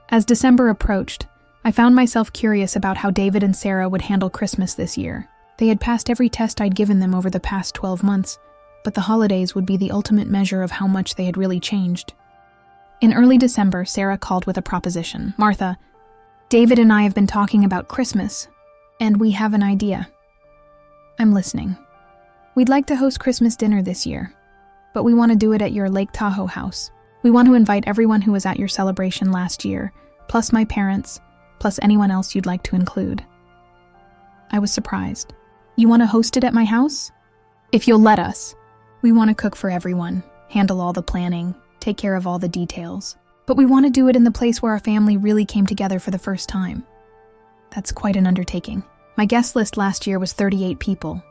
Speaker 1: As December approached, I found myself curious about how David and Sarah would handle Christmas this year. They had passed every test I'd given them over the past 12 months, but the holidays would be the ultimate measure of how much they had really changed. In early December, Sarah called with a proposition. "Martha, David and I have been talking about Christmas, and we have an idea." "I'm listening." "We'd like to host Christmas dinner this year, but we want to do it at your Lake Tahoe house. We want to invite everyone who was at your celebration last year, plus my parents, plus anyone else you'd like to include. I was surprised. You want to host it at my house? If you'll let us. We want to cook for everyone, handle all the planning, take care of all the details. But we want to do it in the place where our family really came together for the first time. That's quite an undertaking. My guest list last year was 38 people.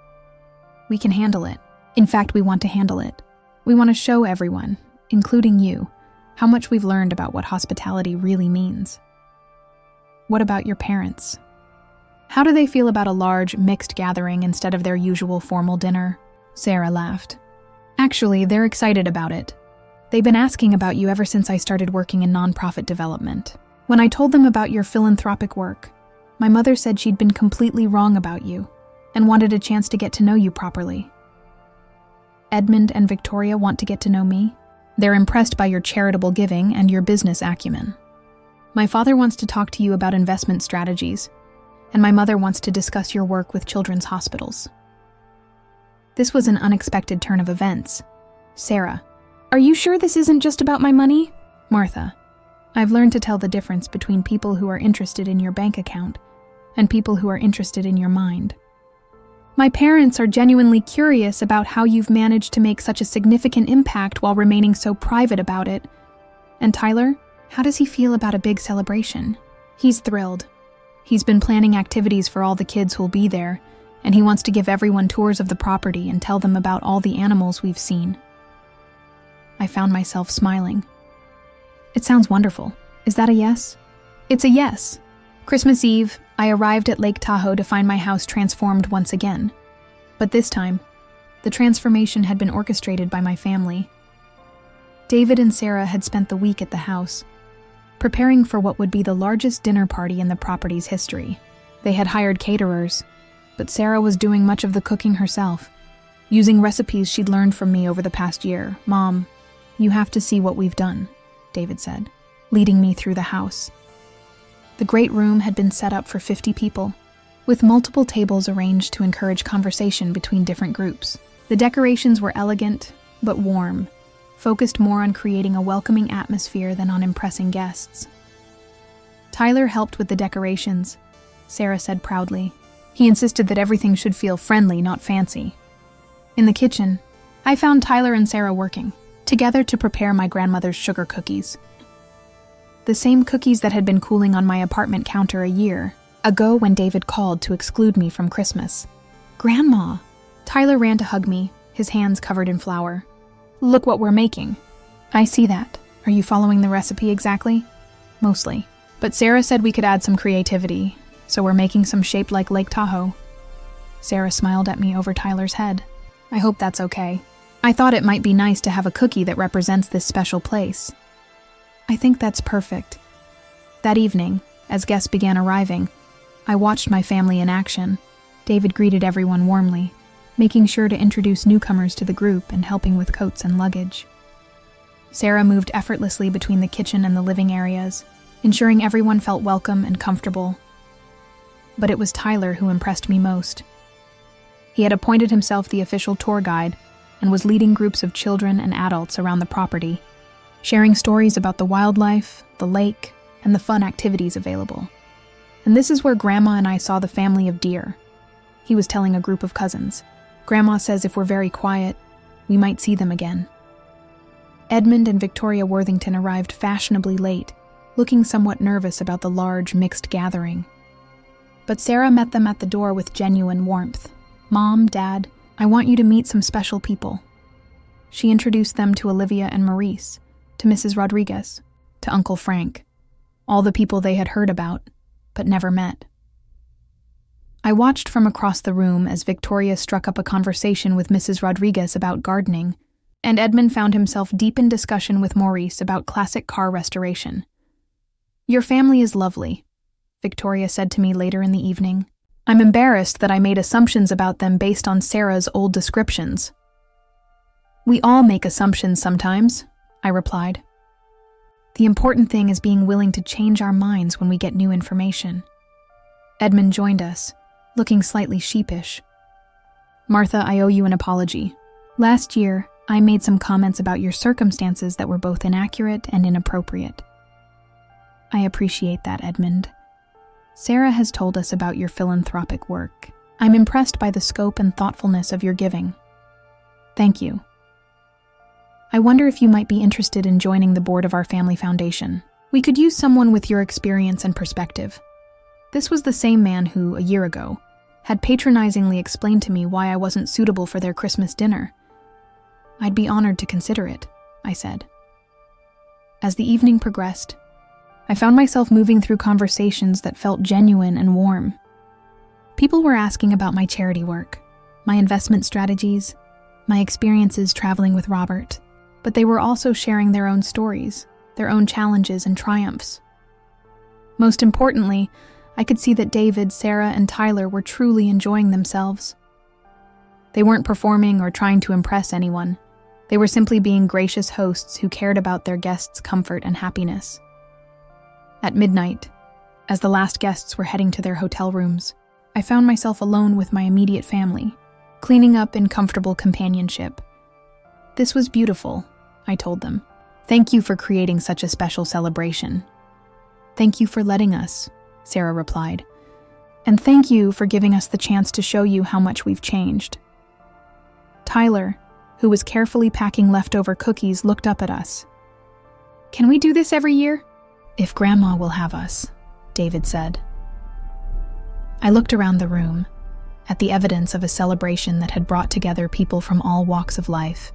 Speaker 1: We can handle it. In fact, we want to handle it. We want to show everyone, including you, how much we've learned about what hospitality really means. What about your parents? How do they feel about a large, mixed gathering instead of their usual formal dinner? Sarah laughed. Actually, they're excited about it. They've been asking about you ever since I started working in nonprofit development. When I told them about your philanthropic work, my mother said she'd been completely wrong about you and wanted a chance to get to know you properly. Edmund and Victoria want to get to know me. They're impressed by your charitable giving and your business acumen. My father wants to talk to you about investment strategies, and my mother wants to discuss your work with children's hospitals. This was an unexpected turn of events. Sarah, are you sure this isn't just about my money? Martha, I've learned to tell the difference between people who are interested in your bank account and people who are interested in your mind. My parents are genuinely curious about how you've managed to make such a significant impact while remaining so private about it. And Tyler, how does he feel about a big celebration? He's thrilled. He's been planning activities for all the kids who'll be there, and he wants to give everyone tours of the property and tell them about all the animals we've seen. I found myself smiling. It sounds wonderful. Is that a yes? It's a yes. Christmas Eve, I arrived at Lake Tahoe to find my house transformed once again. But this time, the transformation had been orchestrated by my family. David and Sarah had spent the week at the house, preparing for what would be the largest dinner party in the property's history. They had hired caterers, but Sarah was doing much of the cooking herself, using recipes she'd learned from me over the past year. Mom, you have to see what we've done, David said, leading me through the house. The great room had been set up for 50 people, with multiple tables arranged to encourage conversation between different groups. The decorations were elegant, but warm, focused more on creating a welcoming atmosphere than on impressing guests. Tyler helped with the decorations, Sarah said proudly. He insisted that everything should feel friendly, not fancy. In the kitchen, I found Tyler and Sarah working together to prepare my grandmother's sugar cookies. The same cookies that had been cooling on my apartment counter a year ago when David called to exclude me from Christmas. Grandma! Tyler ran to hug me, his hands covered in flour. Look what we're making. I see that. Are you following the recipe exactly? Mostly. But Sarah said we could add some creativity, so we're making some shaped like Lake Tahoe. Sarah smiled at me over Tyler's head. I hope that's okay. I thought it might be nice to have a cookie that represents this special place. I think that's perfect. That evening, as guests began arriving, I watched my family in action. David greeted everyone warmly, making sure to introduce newcomers to the group and helping with coats and luggage. Sarah moved effortlessly between the kitchen and the living areas, ensuring everyone felt welcome and comfortable. But it was Tyler who impressed me most. He had appointed himself the official tour guide and was leading groups of children and adults around the property, sharing stories about the wildlife, the lake, and the fun activities available. And this is where Grandma and I saw the family of deer. He was telling a group of cousins. Grandma says if we're very quiet, we might see them again. Edmund and Victoria Worthington arrived fashionably late, looking somewhat nervous about the large, mixed gathering. But Sarah met them at the door with genuine warmth. Mom, Dad, I want you to meet some special people. She introduced them to Olivia and Maurice, to Mrs. Rodriguez, to Uncle Frank, all the people they had heard about, but never met. I watched from across the room as Victoria struck up a conversation with Mrs. Rodriguez about gardening, and Edmund found himself deep in discussion with Maurice about classic car restoration. Your family is lovely, Victoria said to me later in the evening. I'm embarrassed that I made assumptions about them based on Sarah's old descriptions. We all make assumptions sometimes, I replied. The important thing is being willing to change our minds when we get new information. Edmund joined us, looking slightly sheepish. Martha, I owe you an apology. Last year, I made some comments about your circumstances that were both inaccurate and inappropriate. I appreciate that, Edmund. Sarah has told us about your philanthropic work. I'm impressed by the scope and thoughtfulness of your giving. Thank you. I wonder if you might be interested in joining the board of our family foundation. We could use someone with your experience and perspective. This was the same man who, a year ago, had patronizingly explained to me why I wasn't suitable for their Christmas dinner. I'd be honored to consider it, I said. As the evening progressed, I found myself moving through conversations that felt genuine and warm. People were asking about my charity work, my investment strategies, my experiences traveling with Robert, but they were also sharing their own stories, their own challenges and triumphs. Most importantly, I could see that David, Sarah, and Tyler were truly enjoying themselves. They weren't performing or trying to impress anyone. They were simply being gracious hosts who cared about their guests' comfort and happiness. At midnight, as the last guests were heading to their hotel rooms, I found myself alone with my immediate family, cleaning up in comfortable companionship. This was beautiful, I told them. Thank you for creating such a special celebration. Thank you for letting us, Sarah replied. And thank you for giving us the chance to show you how much we've changed. Tyler, who was carefully packing leftover cookies, looked up at us. Can we do this every year? If Grandma will have us, David said. I looked around the room, at the evidence of a celebration that had brought together people from all walks of life.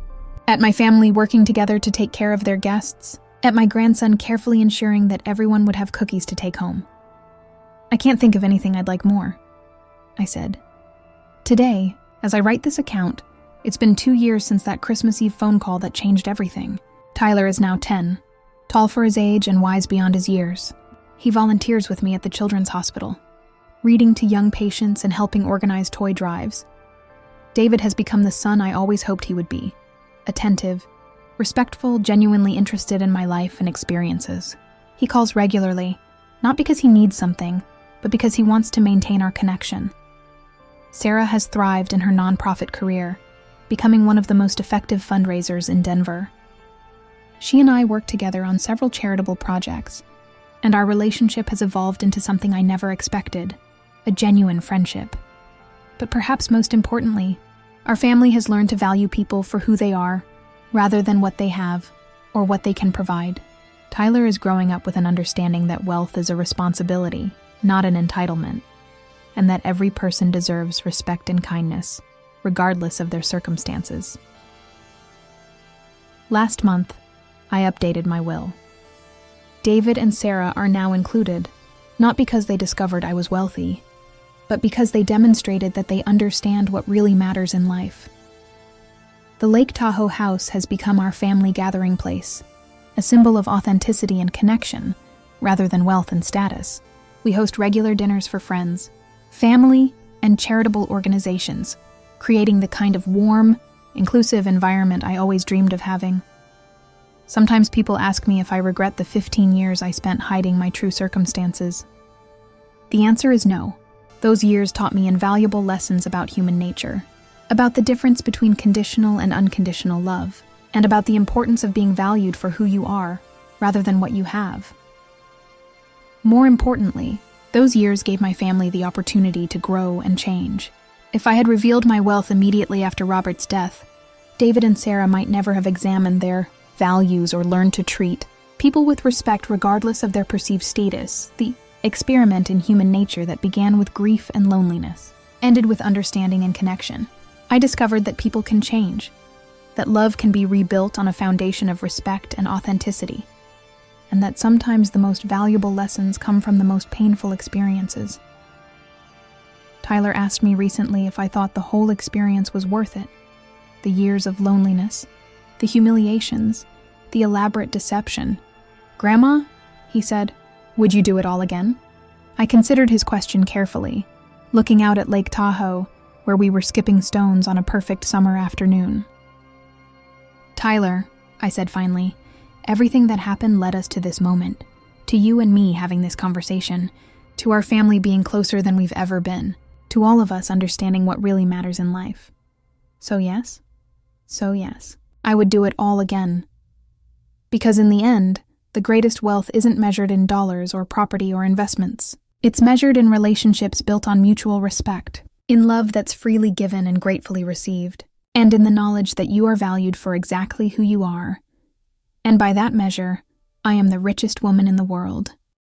Speaker 1: At my family working together to take care of their guests, at my grandson carefully ensuring that everyone would have cookies to take home. I can't think of anything I'd like more, I said. Today, as I write this account, it's been 2 years since that Christmas Eve phone call that changed everything. Tyler is now 10, tall for his age and wise beyond his years. He volunteers with me at the Children's Hospital, reading to young patients and helping organize toy drives. David has become the son I always hoped he would be, attentive, respectful, genuinely interested in my life and experiences. He calls regularly, not because he needs something, but because he wants to maintain our connection. Sarah has thrived in her nonprofit career, becoming one of the most effective fundraisers in Denver. She and I work together on several charitable projects, and our relationship has evolved into something I never expected, a genuine friendship. But perhaps most importantly, our family has learned to value people for who they are, rather than what they have or what they can provide. Tyler is growing up with an understanding that wealth is a responsibility, not an entitlement, and that every person deserves respect and kindness, regardless of their circumstances. Last month, I updated my will. David and Sarah are now included, not because they discovered I was wealthy, but because they demonstrated that they understand what really matters in life. The Lake Tahoe house has become our family gathering place, a symbol of authenticity and connection, rather than wealth and status. We host regular dinners for friends, family, and charitable organizations, creating the kind of warm, inclusive environment I always dreamed of having. Sometimes people ask me if I regret the 15 years I spent hiding my true circumstances. The answer is no. Those years taught me invaluable lessons about human nature, about the difference between conditional and unconditional love, and about the importance of being valued for who you are, rather than what you have. More importantly, those years gave my family the opportunity to grow and change. If I had revealed my wealth immediately after Robert's death, David and Sarah might never have examined their values or learned to treat people with respect regardless of their perceived status. The experiment in human nature that began with grief and loneliness ended with understanding and connection. I discovered that people can change, that love can be rebuilt on a foundation of respect and authenticity, and that sometimes the most valuable lessons come from the most painful experiences. Tyler asked me recently if I thought the whole experience was worth it. The years of loneliness, the humiliations, the elaborate deception. "Grandma," he said, "would you do it all again?" I considered his question carefully, looking out at Lake Tahoe, where we were skipping stones on a perfect summer afternoon. "Tyler," I said finally, "everything that happened led us to this moment, to you and me having this conversation, to our family being closer than we've ever been, to all of us understanding what really matters in life. So yes, I would do it all again. Because in the end, the greatest wealth isn't measured in dollars or property or investments. It's measured in relationships built on mutual respect, in love that's freely given and gratefully received, and in the knowledge that you are valued for exactly who you are. And by that measure, I am the richest woman in the world.